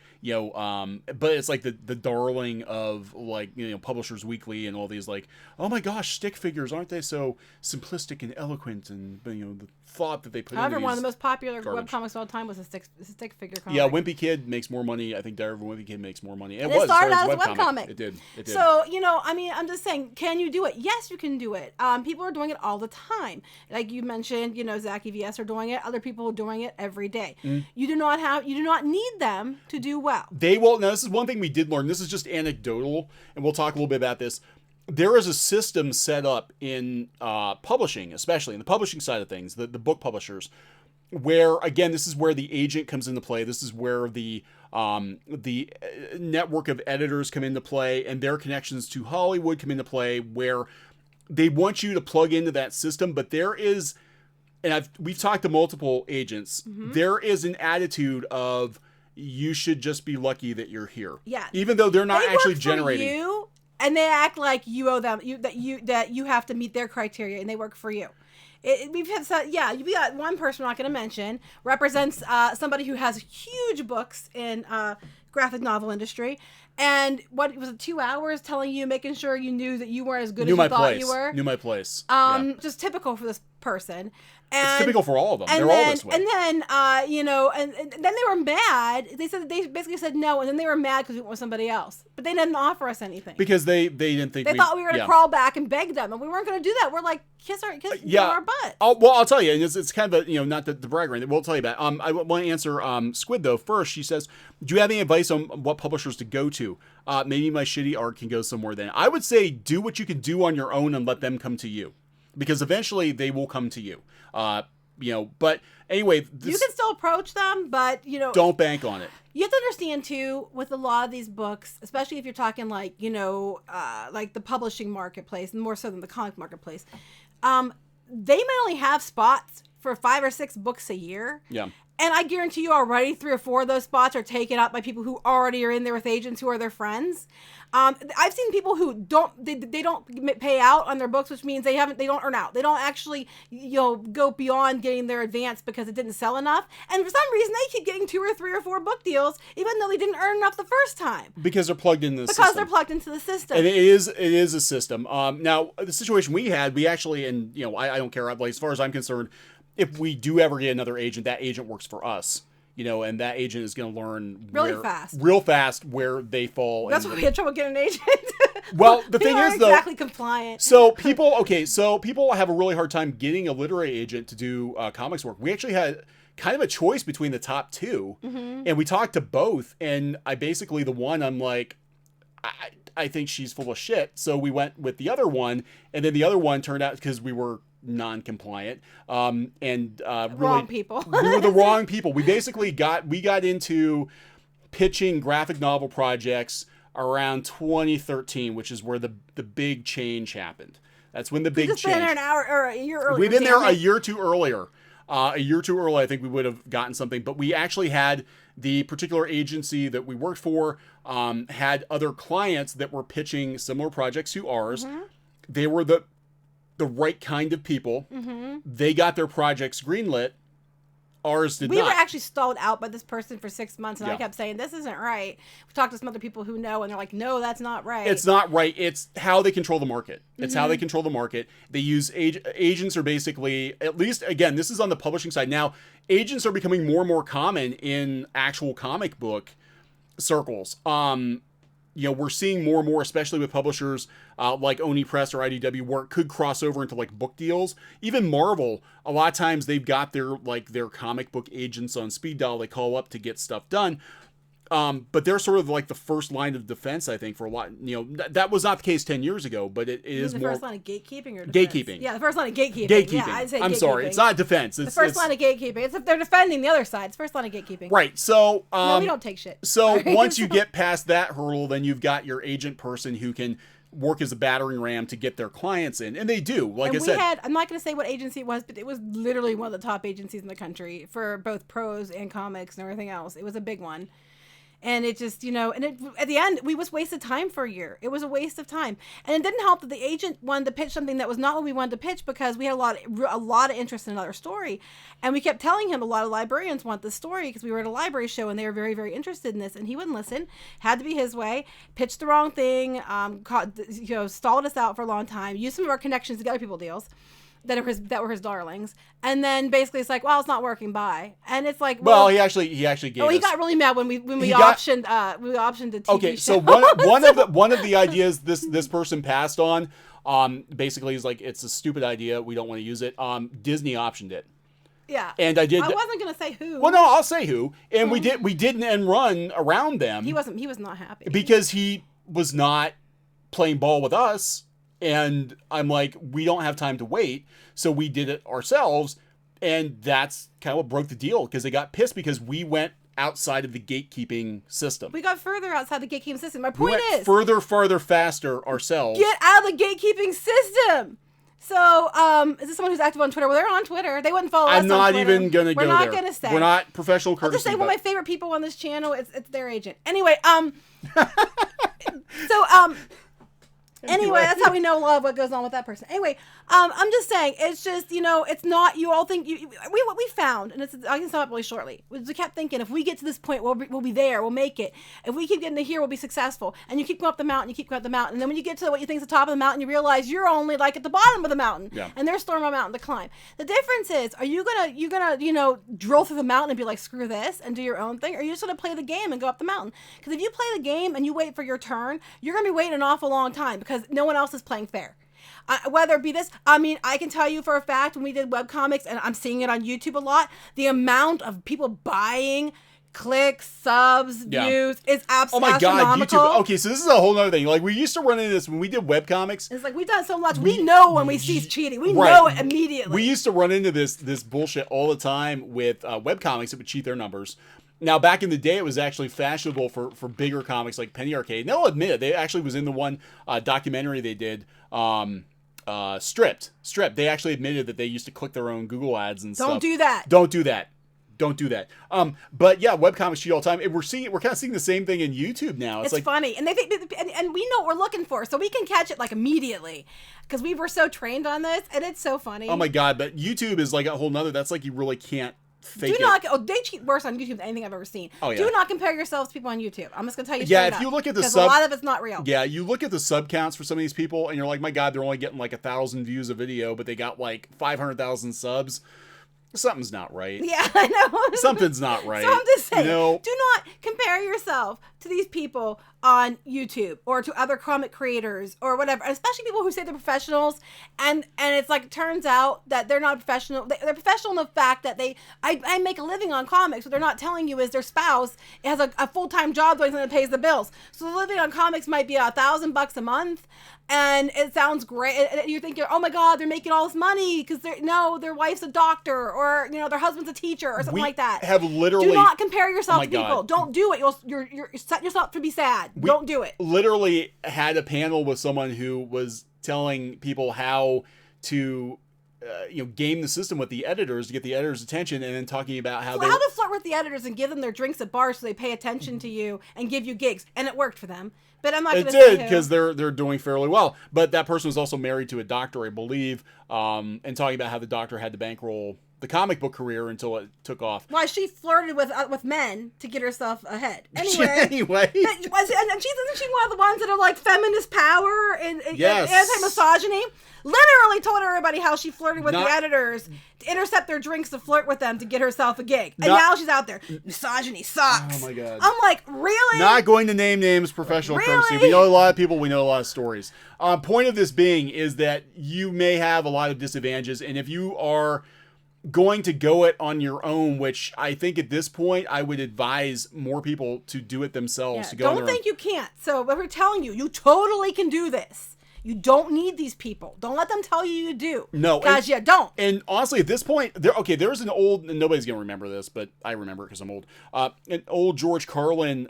but it's like the darling of like, Publishers Weekly and all these like, oh my gosh, stick figures, aren't they so simplistic and eloquent, and the thought that they put into these. One of the most popular webcomics of all time was a stick figure comic. Yeah, Wimpy Kid makes more money. I think Diary of a Wimpy Kid makes more money. And it started out as a webcomic. It did. So, I mean, I'm just saying, can you do it? Yes, you can do it. People are doing it all the time. Like you mentioned, Zach EVS are doing it. Other people are doing it every day. You do not need them to do well. They will. Now, this is one thing we did learn. This is just anecdotal, and we'll talk a little bit about this. There is a system set up in publishing, especially in the publishing side of things, the book publishers, where, again, this is where the agent comes into play. This is where the network of editors come into play, and their connections to Hollywood come into play, where they want you to plug into that system. But there is, and we've talked to multiple agents, there is an attitude of you should just be lucky that you're here. Yeah. Even though they're not actually generating. You, and they act like you owe them, that you have to meet their criteria, and they work for you. We've got one person we're not going to mention represents somebody who has huge books in graphic novel industry, and what was it, 2 hours telling you, making sure you knew that you weren't as good as you thought you were. Knew my place. Just typical for this person. And, it's typical for all of them. They're all this way. And then, and then they were mad. They basically said no, and then they were mad because we went with somebody else. But they didn't offer us anything. Because they didn't think they thought we were going to crawl back and beg them, and we weren't going to do that. We're like, kiss our butt. I'll tell you, and it's kind of a, not the brag or anything. We'll tell you about it. I want to answer Squid, though. First, she says, do you have any advice on what publishers to go to? Maybe my shitty art can go somewhere then. I would say do what you can do on your own and let them come to you. Because eventually they will come to you. But anyway, you can still approach them, but don't bank on it. You have to understand too, with a lot of these books, especially if you're talking like like the publishing marketplace, more so than the comic marketplace, they might only have spots for 5 or 6 books a year. Yeah. And I guarantee you already 3 or 4 of those spots are taken up by people who already are in there with agents who are their friends. I've seen people who don't pay out on their books, which means they don't earn out. They don't actually go beyond getting their advance because it didn't sell enough. And for some reason they keep getting 2 or 3 or 4 book deals, even though they didn't earn enough the first time. Because they're plugged into the system. Because they're plugged into the system. And it is a system. Now the situation we had, we actually, and I don't care, like, as far as I'm concerned, if we do ever get another agent, that agent works for us, and that agent is going to learn real fast where they fall. That's why we had trouble getting an agent. Well, the thing is, though, exactly compliant. So people have a really hard time getting a literary agent to do comics work. We actually had kind of a choice between the top 2, and we talked to both. And the one I'm like, I think she's full of shit. So we went with the other one, and then the other one turned out, because we were non-compliant, and really Wrong people. we were the wrong people. We basically got into pitching graphic novel projects around 2013, which is where the big change happened. That's when the big change. Been there an hour or a year earlier. We've been there a year or two earlier. A year or two early, I think we would have gotten something. But we actually had the particular agency that we worked for had other clients that were pitching similar projects to ours. Mm-hmm. They were the right kind of people. Mm-hmm. They got their projects greenlit. Ours did not. We were actually stalled out by this person for 6 months, and I kept saying, this isn't right. We talked to some other people who know, and they're like, no, that's not right. It's not right. It's how they control the market. It's how they control the market. They use agents are basically, at least, again, this is on the publishing side. Now, agents are becoming more and more common in actual comic book circles. We're seeing more and more, especially with publishers like Oni Press or IDW, where it could cross over into like book deals. Even Marvel, a lot of times they've got their comic book agents on speed dial. They call up to get stuff done. But they're sort of like the first line of defense, I think, for a lot. That was not the case 10 years ago, but it is the more. First line of gatekeeping or defense? Gatekeeping. Yeah, the first line of gatekeeping. Gatekeeping. Yeah, I'd say I'm gatekeeping. sorry, it's not defense. It's the first line of gatekeeping. It's if they're defending the other side. It's first line of gatekeeping. Right. So no, we don't take shit. So once you get past that hurdle, then you've got your agent person who can work as a battering ram to get their clients in, and they do. Like I said, I'm not going to say what agency it was, but it was literally one of the top agencies in the country for both prose and comics and everything else. It was a big one. And it just, at the end, we was wasted time for a year. It was a waste of time. And it didn't help that the agent wanted to pitch something that was not what we wanted to pitch, because we had a lot of interest in another story. And we kept telling him a lot of librarians want this story because we were at a library show and they were very, very interested in this. And he wouldn't listen. Had to be his way. Pitched the wrong thing. Stalled us out for a long time. Used some of our connections to get other people deals that were his darlings, and then basically it's like, well, it's not working. Bye. And it's like, well, he actually gave. Oh, he got really mad when we optioned the TV okay, show. so one of the ideas this person passed on, basically is like, it's a stupid idea. We don't want to use it. Disney optioned it. Yeah. And I wasn't gonna say who. Well, no, I'll say who. And we didn't end run around them. He was not happy because he was not playing ball with us. And I'm like, we don't have time to wait. So we did it ourselves. And that's kind of what broke the deal, because they got pissed because we went outside of the gatekeeping system. We got further outside the gatekeeping system. My point is, further, farther, faster ourselves. Get out of the gatekeeping system. So, is this someone who's active on Twitter? Well, they're on Twitter. They wouldn't follow us on Twitter. I'm not even going to go there. We're not going to say. We're not professional courtesy. I'll just say one of my favorite people on this channel, it's their agent. Anyway, Anyway, that's how we know a lot of what goes on with that person. Anyway, I'm just saying, it's just, it's not, you all think, what we found, and I can sum up really shortly, we kept thinking, if we get to this point, we'll be there, we'll make it. If we keep getting to here, we'll be successful. And you keep going up the mountain, and then when you get to what you think is the top of the mountain, you realize you're only like at the bottom of the mountain, and there's storm a mountain to climb. The difference is, are you gonna drill through the mountain and be like, screw this, and do your own thing, or are you just gonna play the game and go up the mountain? Because if you play the game and you wait for your turn, you're gonna be waiting an awful long time, because no one else is playing fair. Whether it be this, I can tell you for a fact, when we did webcomics, and I'm seeing it on YouTube a lot, the amount of people buying clicks, subs, views is absolutely astronomical. YouTube. Okay, so this is a whole other thing. Like, we used to run into this when we did webcomics. It's like, we've done so much. We know when we see cheating. We know it immediately. We used to run into this bullshit all the time with webcomics that would cheat their numbers. Now, back in the day, it was actually fashionable for bigger comics like Penny Arcade. And they'll admit it. They actually was in the one documentary they did, Stripped. They actually admitted that they used to click their own Google ads and stuff. Don't do that. Don't do that. But yeah, webcomics cheat all the time. And we're kind of seeing the same thing in YouTube now. It's like funny, and they think, and we know what we're looking for, so we can catch it like immediately, because we were so trained on this, and it's so funny. Oh my god! But YouTube is like a whole nother. That's like, you really can't. They cheat worse on YouTube than anything I've ever seen. Oh, yeah. Do not compare yourselves to people on YouTube. I'm just gonna tell you straight up. Yeah, if you look at the because a lot of it's not real. Yeah, you look at the sub counts for some of these people, and you're like, my god, they're only getting like 1,000 views a video, but they got like 500,000 subs. something's not right. Yeah, I know. Something's not right. So I'm just saying, You know, do not compare yourself to these people on YouTube or to other comic creators or whatever, and especially people who say they're professionals, and it's like, it turns out that they're not professional. They're professional in the fact that I make a living on comics. What they're not telling you is their spouse has a full-time job doing something that pays the bills. So the living on comics might be $1,000 a month, and it sounds great. And you're thinking, oh my God, they're making all this money because their wife's a doctor, or their husband's a teacher, or something like that. Have literally, do not compare yourself to people. God. Don't do it. You're set yourself to be sad. Don't do it. Literally had a panel with someone who was telling people how to game the system with the editors to get the editors' attention, and then talking about how to flirt with the editors and give them their drinks at bars so they pay attention to you and give you gigs, and it worked for them. But I'm not going to say it did, because they're doing fairly well. But that person was also married to a doctor, I believe, and talking about how the doctor had to bankroll the comic book career until it took off. Why she flirted with men to get herself ahead. Anyway. And isn't she one of the ones that are like feminist power and yes. anti-misogyny? Literally told everybody how she flirted with the editors to intercept their drinks to flirt with them to get herself a gig. And now she's out there. Misogyny sucks. Oh my God. I'm like, really? Not going to name names, professional courtesy. We know a lot of people. We know a lot of stories. Point of this being is that you may have a lot of disadvantages, and if you are going to go it on your own, which I think at this point I would advise more people to do it themselves. Yeah, to go don't think you can't. So we're telling you, you totally can do this. You don't need these people. Don't let them tell you do. No, because you don't. And honestly, at this point, there's an old, and nobody's gonna remember this, but I remember it because I'm old. An old George Carlin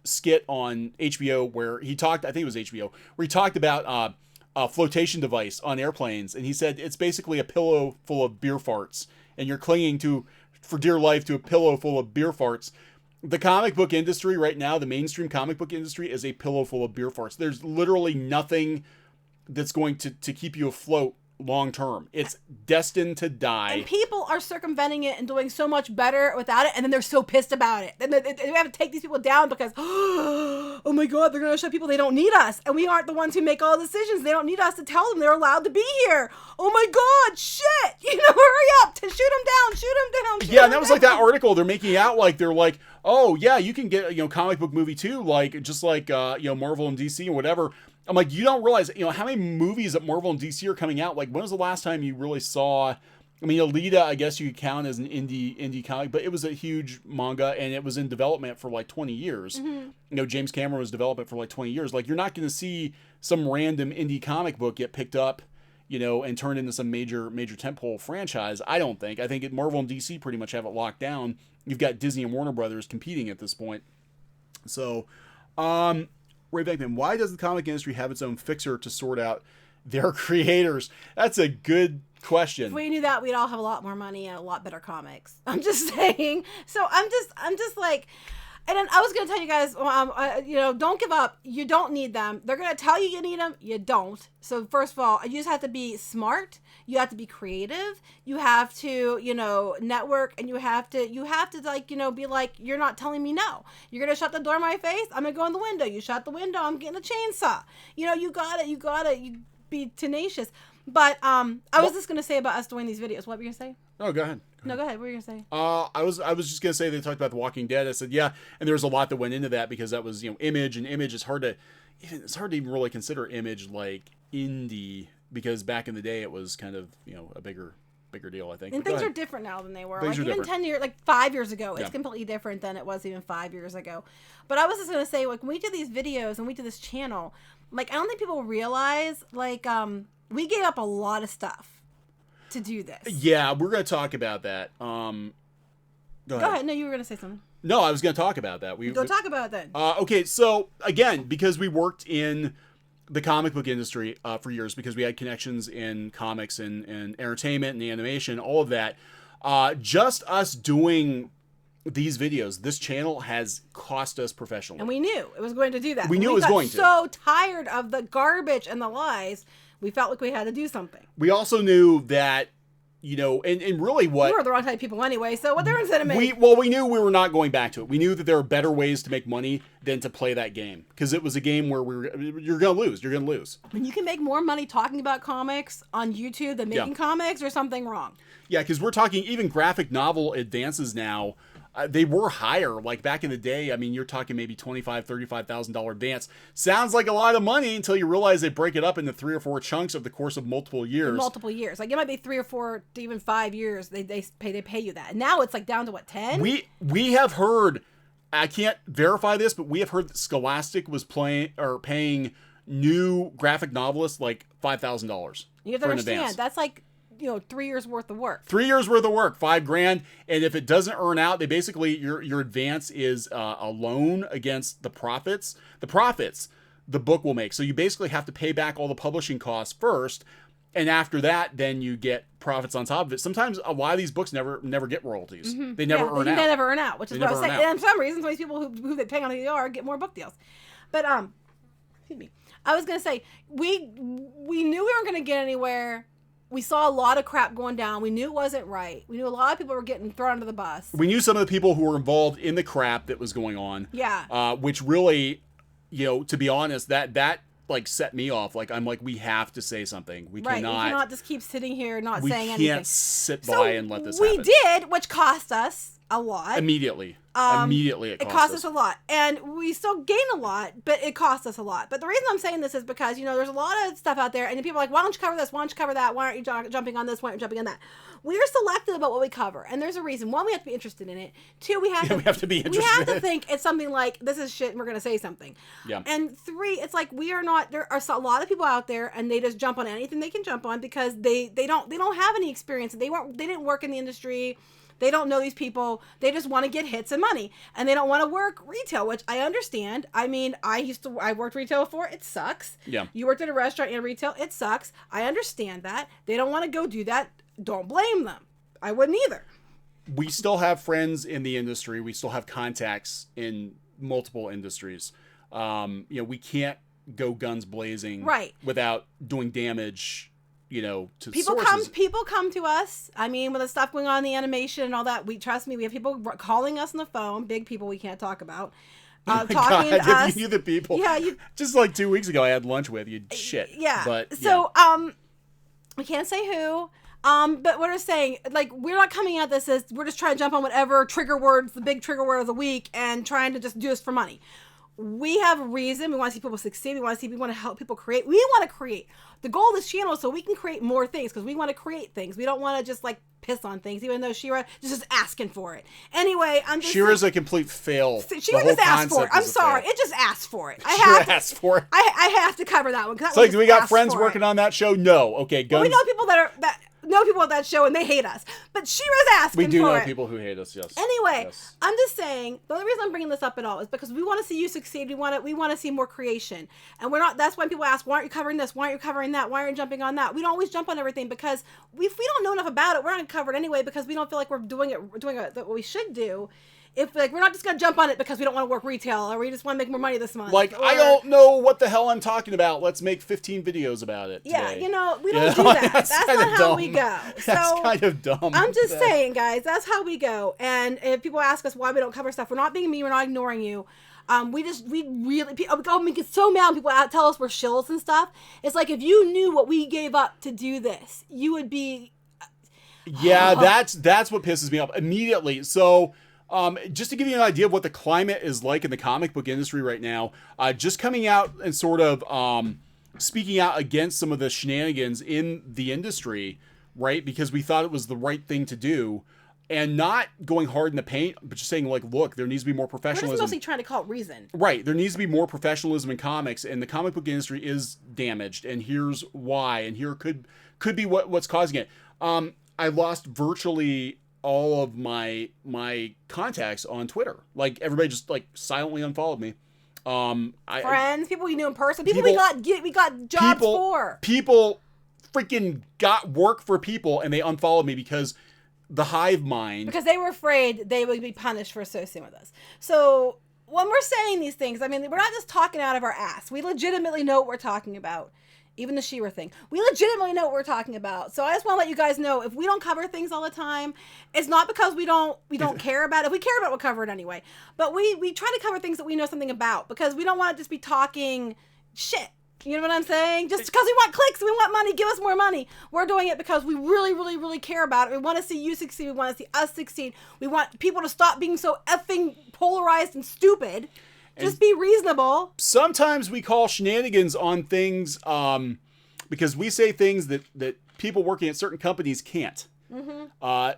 skit on HBO where he talked. I think it was HBO where he talked about a flotation device on airplanes, and he said it's basically a pillow full of beer farts, and you're clinging for dear life to a pillow full of beer farts. The comic book industry right now, the mainstream comic book industry, is a pillow full of beer farts. There's literally nothing that's going to keep you afloat long term. It's destined to die. And people are circumventing it and doing so much better without it, and then they're so pissed about it. Then they have to take these people down because, oh my God, they're going to show people they don't need us, and we aren't the ones who make all the decisions. They don't need us to tell them they're allowed to be here. Oh my God, shit! Hurry up! Shoot them down! Yeah, and that was like that article. They're making out like they're like, oh yeah, you can get comic book movie too, just like Marvel and DC and whatever. I'm like, you don't realize, how many movies that Marvel and DC are coming out. Like, when was the last time you really saw? I mean, Alita, I guess you could count as an indie comic, but it was a huge manga, and it was in development for like 20 years. Mm-hmm. James Cameron was developing for like 20 years. Like, you're not going to see some random indie comic book get picked up, and turned into some major tentpole franchise. I don't think. I think Marvel and DC pretty much have it locked down. You've got Disney and Warner Brothers competing at this point. So, Ray Beckman, why does the comic industry have its own fixer to sort out their creators? That's a good question. If we knew that, we'd all have a lot more money and a lot better comics. I'm just saying. So I'm just like, and then I was going to tell you guys, don't give up. You don't need them. They're going to tell you need them. You don't. So first of all, you just have to be smart. You have to be creative. You have to, network, and you have to be like, you're not telling me no. You're going to shut the door in my face. I'm going to go in the window. You shut the window. I'm getting a chainsaw. You gotta be tenacious. But I was just going to say about us doing these videos. What were you going to say? Oh, go ahead. No, go ahead. What were you going to say? I was just going to say they talked about The Walking Dead. I said, yeah. And there was a lot that went into that because that was, Image, and Image is hard to even really consider Image like indie, because back in the day it was kind of, a bigger deal, I think. And things are different now than they were. Things are even different. 10 years, 5 years ago, it's completely different than it was even 5 years ago. But I was just going to say, when we do these videos and we do this channel, I don't think people realize, we gave up a lot of stuff to do this. Yeah, we're going to talk about that. Go ahead. No, you were going to say something. No, I was going to talk about that. Go talk about it then. Okay, so again, because we worked in the comic book industry for years, because we had connections in comics and entertainment and animation, all of that, just us doing these videos, this channel has cost us professionally. And we knew it was going to do that. We knew it was going to. We got so tired of the garbage and the lies, we felt like we had to do something. We also knew that you know, and really what... We were the wrong type of people anyway, so what difference did it make? We knew we were not going back to it. We knew that there are better ways to make money than to play that game. Because it was a game where you're going to lose. You're going to lose. When you can make more money talking about comics on YouTube than making comics, there's something wrong. Yeah, because we're talking even graphic novel advances now. They were higher. Like back in the day, I mean, you're talking maybe $25,000, $35,000 advance. Sounds like a lot of money until you realize they break it up into 3 or 4 chunks of the course of multiple years. Multiple years. Like it might be 3 or 4 to even 5 years. They pay you that. And now it's like down to what, 10? We have heard, I can't verify this, but we have heard that Scholastic was paying new graphic novelists like $5,000. You have to understand, that's like, 3 years worth of work. 3 years worth of work, $5,000, and if it doesn't earn out, they basically your advance is a loan against the profits. The profits the book will make. So you basically have to pay back all the publishing costs first, and after that, then you get profits on top of it. Sometimes a lot of these books never get royalties. Mm-hmm. They never earn out. They never earn out, which is what I was saying. And for some reason, some of these people who they pay on the ER get more book deals. But excuse me, I was gonna say we knew we weren't gonna get anywhere. We saw a lot of crap going down. We knew it wasn't right. We knew a lot of people were getting thrown under the bus. We knew some of the people who were involved in the crap that was going on. Yeah. Which really, to be honest, that like set me off. Like I'm like, we have to say something. We cannot just keep sitting here not saying anything. We can't sit by and let this We happen. did, which cost us a lot. Immediately it cost us a lot, and we still gain a lot, but it cost us a lot. But the reason I'm saying this is because there's a lot of stuff out there, and people are like, why don't you cover this, why don't you cover that, why aren't you jumping on this, why aren't you jumping on that? We are selective about what we cover, and there's a reason. One, we have to be interested in it. Two, we have to be interested. We have to think it's something like, this is shit and we're going to say something. Yeah. And 3, it's like we are not, there are a lot of people out there and they just jump on anything they can jump on because they don't have any experience. They didn't work in the industry. They don't know these people. They just want to get hits and money. And they don't want to work retail, which I understand. I mean, I worked retail before. It sucks. Yeah. You worked at a restaurant and retail. It sucks. I understand that. They don't want to go do that. Don't blame them. I wouldn't either. We still have friends in the industry. We still have contacts in multiple industries. We can't go guns blazing without doing damage to sources. People come to us. I mean, with the stuff going on in the animation and all that, trust me, we have people calling us on the phone, big people we can't talk about, talking to us. If you knew the people. Yeah, just like 2 weeks ago I had lunch with you. Shit. Yeah. But so we can't say who. But what we're saying, like, we're not coming at this as we're just trying to jump on whatever trigger words, the big trigger word of the week, and trying to just do this for money. We have a reason. We want to see people succeed. We want to help people create. We want to create. The goal of this channel is so we can create more things because we want to create things. We don't want to just like piss on things, even though Shira is just asking for it. Anyway, I'm just Shira's a complete fail. Shira just asked for it. I'm sorry. It just asked for it. Shira asked for it. I have to cover that one. It's like, do we got friends working on that show? No. Okay, guns. Well, we know people that know people at that show and they hate us. But Shira's asking for it. We do know people who hate us, yes. Anyway, yes. I'm just saying, the only reason I'm bringing this up at all is because we want to see you succeed. We want to see more creation. And that's when people ask, why aren't you covering this? Why aren't you covering that? Why aren't you jumping on that? We don't always jump on everything because if we don't know enough about it, we're not going to cover it anyway because we don't feel like we're doing what we should do. If we're not just gonna jump on it because we don't want to work retail or we just want to make more money this month. I don't know what the hell I'm talking about. Let's make 15 videos about it today. Yeah, we don't do that. That's not how we go. That's kind of dumb. I'm just saying, guys, that's how we go. And if people ask us why we don't cover stuff, we're not being mean. We're not ignoring you. We get so mad when people tell us we're shills and stuff. It's like if you knew what we gave up to do this, you would be. Yeah, that's what pisses me off immediately. So. Just to give you an idea of what the climate is like in the comic book industry right now, just coming out and sort of speaking out against some of the shenanigans in the industry, right? Because we thought it was the right thing to do, and not going hard in the paint, but just saying like, look, there needs to be more professionalism. We're just mostly trying to call it reason. Right. There needs to be more professionalism in comics, and the comic book industry is damaged, and here's why, and here could be what's causing it. I lost virtually all of my contacts on Twitter. Like everybody just like silently unfollowed me. Friends, people we knew in person, people we got jobs for. People freaking got work for people and they unfollowed me because the hive mind. Because they were afraid they would be punished for associating with us. So when we're saying these things, I mean, we're not just talking out of our ass. We legitimately know what we're talking about. Even the She-Ra thing. We legitimately know what we're talking about. So I just want to let you guys know, if we don't cover things all the time, it's not because we don't care about it. If we care about it, we'll cover it anyway. But we try to cover things that we know something about, because we don't want to just be talking shit. You know what I'm saying? Just because we want clicks, we want money, give us more money. We're doing it because we really, really, really care about it. We want to see you succeed. We want to see us succeed. We want people to stop being so effing polarized and stupid. Just be reasonable. Sometimes we call shenanigans on things because we say things that people working at certain companies can't.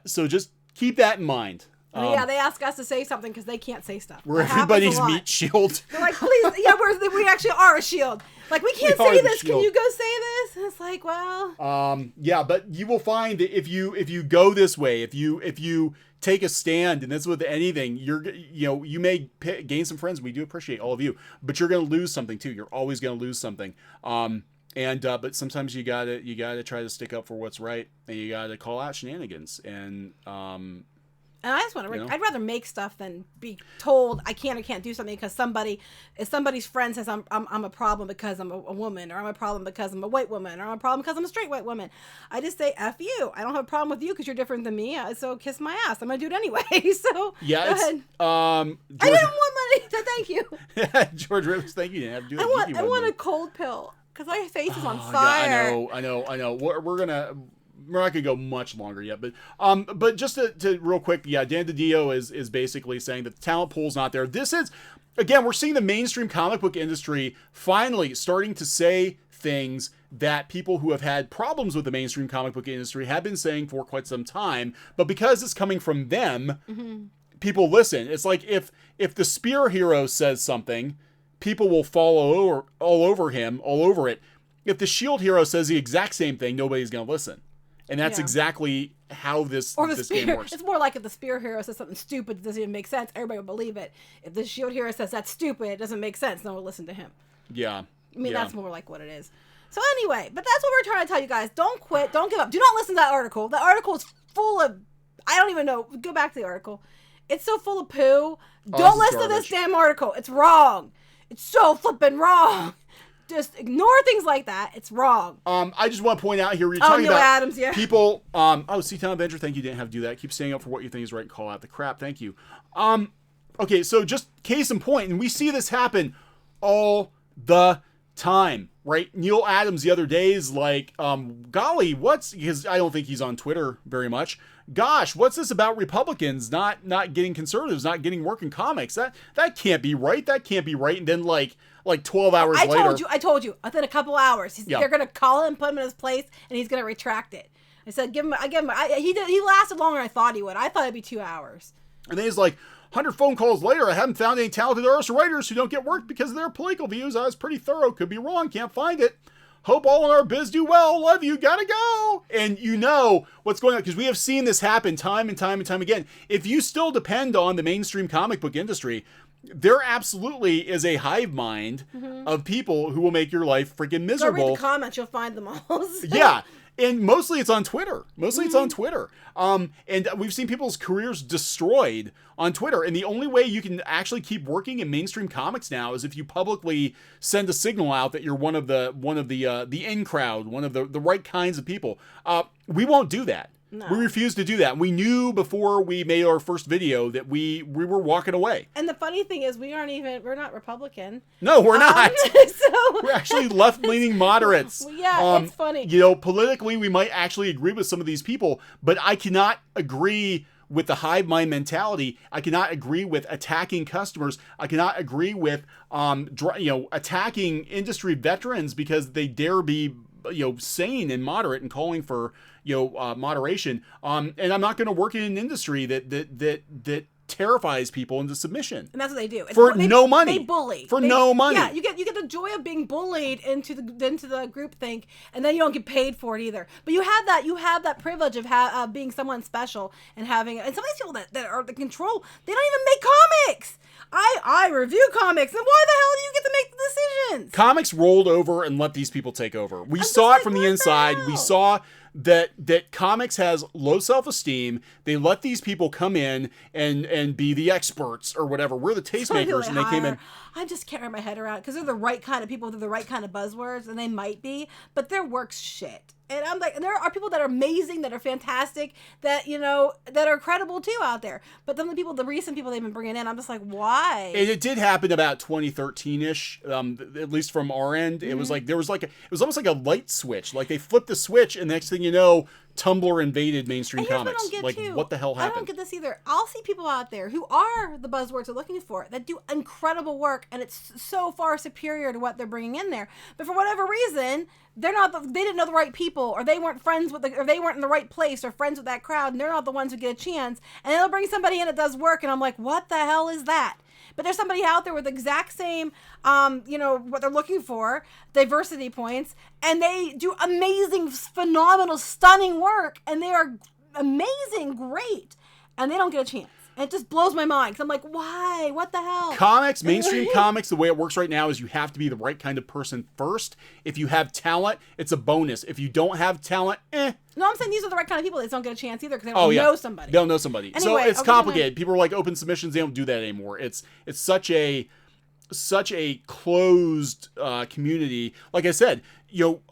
So just keep that in mind. Yeah, they ask us to say something because they can't say stuff. We're everybody's meat shield. They're like, please, yeah, we actually are a shield. Like, we can't say this. Can you go say this? And it's like, well. Yeah, but you will find that if you go this way, if you take a stand, and that's with anything, you may gain some friends. We do appreciate all of you, but you're going to lose something too. You're always going to lose something. But sometimes you gotta try to stick up for what's right, and you gotta call out shenanigans. And I just want to, I'd rather make stuff than be told I can or can't do something because somebody's friend says I'm a problem because I'm a woman, or I'm a problem because I'm a white woman, or I'm a problem because I'm a straight white woman. I just say, F you. I don't have a problem with you because you're different than me, so kiss my ass. I'm going to do it anyway. So, yeah, go ahead. George, I didn't want money, so thank you. George Rivers, thank you. Have to do that. I want a cold pill because my face is on fire. Yeah, I know. We're not gonna go much longer yet, but just to real quick, yeah, Dan DiDio is basically saying that the talent pool's not there. This is, again, we're seeing the mainstream comic book industry finally starting to say things that people who have had problems with the mainstream comic book industry have been saying for quite some time, but because it's coming from them, people listen. It's like if the Spear Hero says something, people will follow all over it. If the Shield Hero says the exact same thing, nobody's gonna listen. And that's exactly how this game works. It's more like if the Spear Hero says something stupid that doesn't even make sense, everybody will believe it. If the Shield Hero says that's stupid, it doesn't make sense, no one will listen to him. Yeah. I mean, that's more like what it is. So anyway, but that's what we're trying to tell you guys. Don't quit. Don't give up. Do not listen to that article. The article is full of, I don't even know. Go back to the article. It's so full of poo. Don't listen to this damn article. It's wrong. It's so flippin' wrong. Just ignore things like that. It's wrong. I just want to point out here, we're talking Neil about Adams, yeah. people. Seatown Avenger, thank you. Didn't have to do that. Keep standing up for what you think is right and call out the crap. Thank you. Okay, so just case in point, and we see this happen all the time, right? Neil Adams the other day is like, golly, because I don't think he's on Twitter very much. Gosh, what's this about Republicans not getting conservatives, not getting work in comics? That can't be right. That can't be right. And then like 12 hours later. I told you. Within a couple hours, they're going to call him, put him in his place, and he's going to retract it. I said, he lasted longer than I thought he would. I thought it'd be 2 hours. And then he's like, 100 phone calls later, I haven't found any talented artists or writers who don't get work because of their political views. I was pretty thorough. Could be wrong. Can't find it. Hope all in our biz do well. Love you. Gotta go. And you know what's going on because we have seen this happen time and time and time again. If you still depend on the mainstream comic book industry, there absolutely is a hive mind of people who will make your life freaking miserable. Go read the comments. You'll find them all. Yeah. And mostly it's on Twitter. And we've seen people's careers destroyed on Twitter. And the only way you can actually keep working in mainstream comics now is if you publicly send a signal out that you're one of the in crowd, one of the right kinds of people. We won't do that. No. We refuse to do that. We knew before we made our first video that we were walking away. And the funny thing is we're not Republican. No, we're not. So we're actually left-leaning moderates. Yeah, it's funny. Politically we might actually agree with some of these people, but I cannot agree with the hive mind mentality. I cannot agree with attacking customers. I cannot agree with attacking industry veterans because they dare be sane and moderate and calling for moderation. And I'm not going to work in an industry that terrifies people into submission. And that's what they do. No money. They bully. No money. Yeah, you get the joy of being bullied into the group think, and then you don't get paid for it either. But you have that privilege of being someone special and having, and some of these people that are the control, they don't even make comics. I review comics, and why the hell do you get to make the decisions? Comics rolled over and let these people take over. We saw it from the inside. We saw that comics has low self-esteem. They let these people come in and be the experts or whatever. We're the tastemakers, and they came in. I just can't wrap my head around it because they're the right kind of people with the right kind of buzzwords, and they might be, but their work's shit. And I'm like, and there are people that are amazing, that are fantastic, that, you know, that are credible too out there. But then the recent people they've been bringing in, I'm just like, why? And it did happen about 2013-ish, at least from our end. It was like, it was almost like a light switch. Like they flipped the switch, and the next thing you know, Tumblr invaded mainstream comics. Like, what the hell happened? I don't get this either. I'll see people out there who are the buzzwords they're looking for, that do incredible work, and it's so far superior to what they're bringing in there. But for whatever reason, they didn't know the right people, or they weren't friends with or they weren't in the right place, or friends with that crowd, and they're not the ones who get a chance. And they'll bring somebody in that does work, and I'm like, what the hell is that? But there's somebody out there with the exact same, you know, what they're looking for, diversity points, and they do amazing, phenomenal, stunning work, and they are amazing, great, and they don't get a chance. And it just blows my mind, because I'm like, why? What the hell? Comics, mainstream comics, the way it works right now is you have to be the right kind of person first. If you have talent, it's a bonus. If you don't have talent, No, I'm saying these are the right kind of people that don't get a chance either, because they don't know somebody. They don't know somebody. Anyway, so it's complicated. People are like, open submissions, they don't do that anymore. It's such a closed community. Like I said, you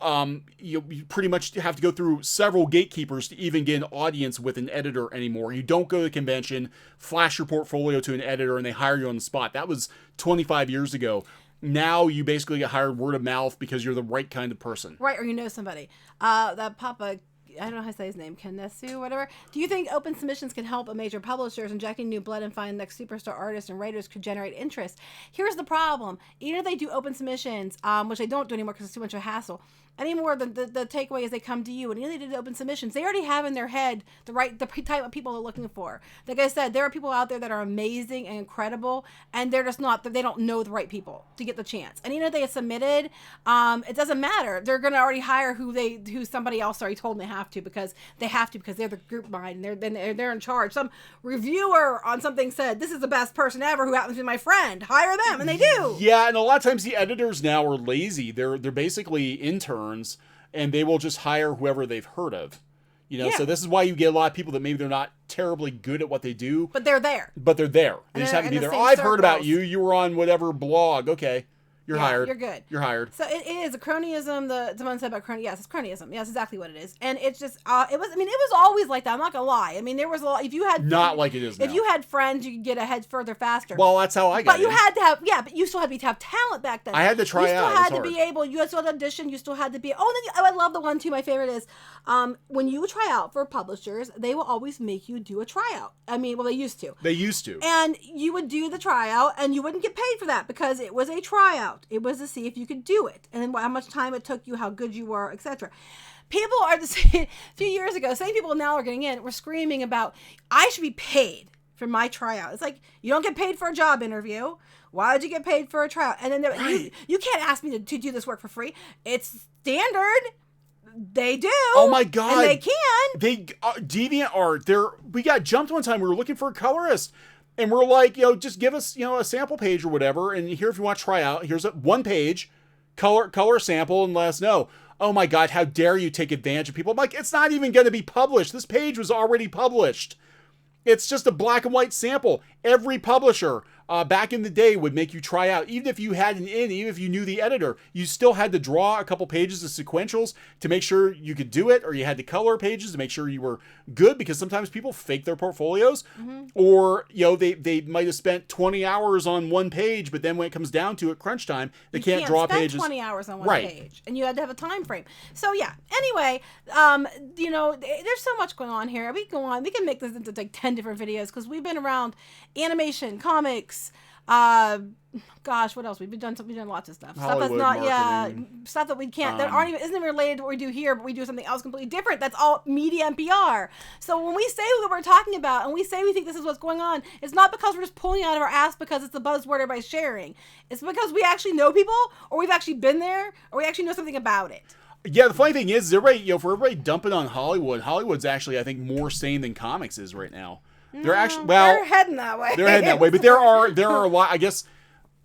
pretty much have to go through several gatekeepers to even get an audience with an editor anymore. You don't go to the convention, flash your portfolio to an editor, and they hire you on the spot. That was 25 years ago. Now you basically get hired word of mouth because you're the right kind of person. Right, or you know somebody. That Papa, I don't know how to say his name, Kanesu, whatever. Do you think open submissions can help a major publishers injecting new blood and find next superstar artists and writers could generate interest? Here's the problem. Even if they do open submissions, which they don't do anymore because it's too much of a hassle, anymore, the takeaway is they come to you, and even if they did open submissions, they already have in their head the type of people they're looking for. Like I said, there are people out there that are amazing and incredible, and they're just not, they don't know the right people to get the chance. And even if they had submitted, it doesn't matter. They're going to already hire who somebody else already told them they have to, because they're the group mind, and they're in charge. Some reviewer on something said, this is the best person ever who happens to be my friend. Hire them, and they do. Yeah, and a lot of times the editors now are lazy. They're basically interns, and they will just hire whoever they've heard of. You know, so this is why you get a lot of people that maybe they're not terribly good at what they do. But they're there. They just happen to be there. Oh, I've heard about you. You were on whatever blog. Okay. You're hired. You're good. You're hired. So it is a cronyism. Someone said about cronyism. Yes, it's cronyism. Yes, exactly what it is. And it's just, it was always like that. I'm not gonna lie. I mean, there was a lot. If you had like it is now. If you had friends, you could get ahead further faster. Well, that's how I got. But you had to have, but you still had to have talent back then. I had to try out. You still had to be able. You still had to audition. You still had to be. Oh, then I love the one too. My favorite is, when you try out for publishers, they will always make you do a tryout. I mean, well, they used to. And you would do the tryout, and you wouldn't get paid for that because it was a tryout. It was to see if you could do it, and then how much time it took you, how good you were, etc. People are a few years ago, same people now are getting in, we're screaming about, I should be paid for my tryout. It's like, you don't get paid for a job interview. Why did you get paid for a tryout? And then you can't ask me to do this work for free. It's standard. They do. Oh my God. And they can. They Deviant Art. We got jumped one time. We were looking for a colorist. And we're like, just give us, a sample page or whatever. And here, if you want to try out, here's one page, color sample, and let us know. Oh my God, how dare you take advantage of people? I'm like, it's not even going to be published. This page was already published. It's just a black and white sample. Every publisher back in the day would make you try out. Even if you had an in, even if you knew the editor, you still had to draw a couple pages of sequentials to make sure you could do it, or you had to color pages to make sure you were good, because sometimes people fake their portfolios, or they might have spent 20 hours on one page, but then when it comes down to it, crunch time, they can't draw pages. 20 hours on one page, and you had to have a time frame. So yeah. Anyway, there's so much going on here. We can go on. We can make this into like 10 different videos, because we've been around animation, comics. Gosh, what else? We've done lots of stuff. Hollywood, stuff that's not, stuff that we can't, that isn't even related to what we do here, but we do something else completely different. That's all media and PR. So when we say what we're talking about, and we say we think this is what's going on, it's not because we're just pulling out of our ass because it's the buzzword everybody's sharing. It's because we actually know people, or we've actually been there, or we actually know something about it. Yeah, the funny thing is, everybody, for everybody dumping on Hollywood, Hollywood's actually, I think, more sane than comics is right now. They're actually, they're heading that way. They're heading that way, but there are a lot. I guess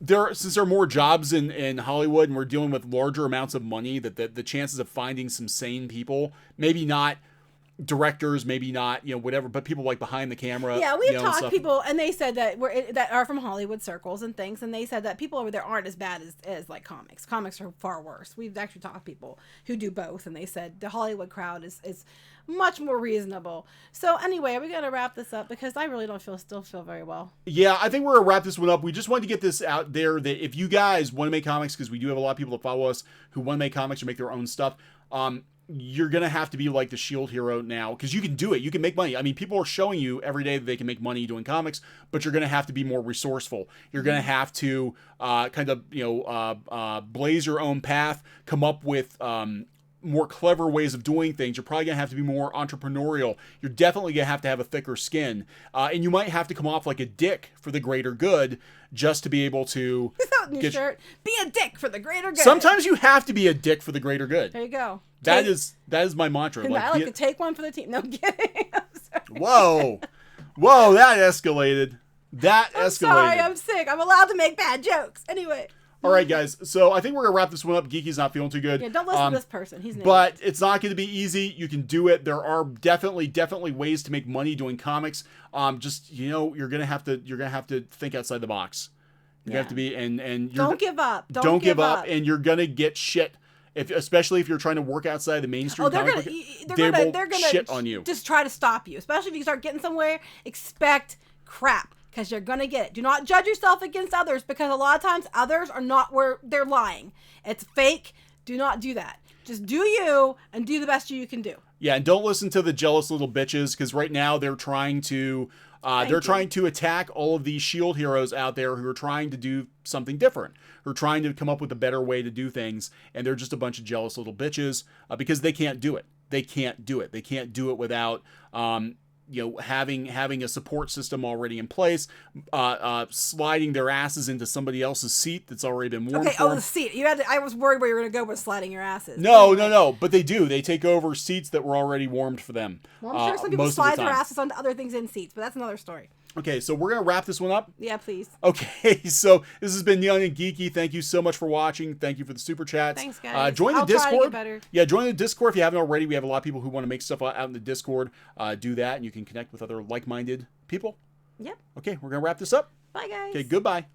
since there are more jobs in Hollywood and we're dealing with larger amounts of money, that the chances of finding some sane people, maybe not directors, maybe not, whatever, but people like behind the camera. Yeah, we've talked to people, and they said that that are from Hollywood circles and things, and they said that people over there aren't as bad as like comics. Comics are far worse. We've actually talked to people who do both, and they said the Hollywood crowd is much more reasonable. So anyway, we got to wrap this up because I really don't still feel very well. Yeah, I think we're going to wrap this one up. We just wanted to get this out there that if you guys want to make comics, because we do have a lot of people that follow us who want to make comics or make their own stuff, you're going to have to be like the Shield Hero now, because you can do it. You can make money. I mean, people are showing you every day that they can make money doing comics, but you're going to have to be more resourceful. You're going to have to kind of, blaze your own path, come up with more clever ways of doing things. You're probably going to have to be more entrepreneurial. You're definitely going to have a thicker skin. And you might have to come off like a dick for the greater good just to be able to get shirt. Be a dick for the greater good. Sometimes you have to be a dick for the greater good. There you go. That is my mantra. I like to take one for the team. No, I'm kidding. I'm sorry. Whoa, that escalated. I'm sorry, I'm sick. I'm allowed to make bad jokes. Anyway. All right, guys. So I think we're going to wrap this one up. Geeky's not feeling too good. Yeah, don't listen to this person. He's an But it's not going to be easy. You can do it. There are definitely ways to make money doing comics. Just, you're going to have to think outside the box. You have to be, and don't give up. Don't give up. And you're going to get shit. Especially if you're trying to work outside the mainstream comic book, they're gonna shit on you. Just try to stop you. Especially if you start getting somewhere, expect crap. Because you're going to get it. Do not judge yourself against others, because a lot of times others are not where they're lying. It's fake. Do not do that. Just do you and do the best you can do. Yeah, and don't listen to the jealous little bitches, because right now they're trying to attack all of these Shield heroes out there who are trying to do something different, who are trying to come up with a better way to do things, and they're just a bunch of jealous little bitches because they can't do it. They can't do it. They can't do it without having a support system already in place, sliding their asses into somebody else's seat that's already been warmed for them. The seat. I was worried where you were going to go with sliding your asses. No. But they do. They take over seats that were already warmed for them. Well, I'm sure some people slide their asses onto other things in seats, but that's another story. Okay, so we're going to wrap this one up. Yeah, please. Okay, so this has been Young and Geeky. Thank you so much for watching. Thank you for the super chats. Thanks, guys. Join the Discord. Try to get better. Yeah, join the Discord if you haven't already. We have a lot of people who want to make stuff out in the Discord. Do that, and you can connect with other like-minded people. Yep. Okay, we're going to wrap this up. Bye, guys. Okay, goodbye.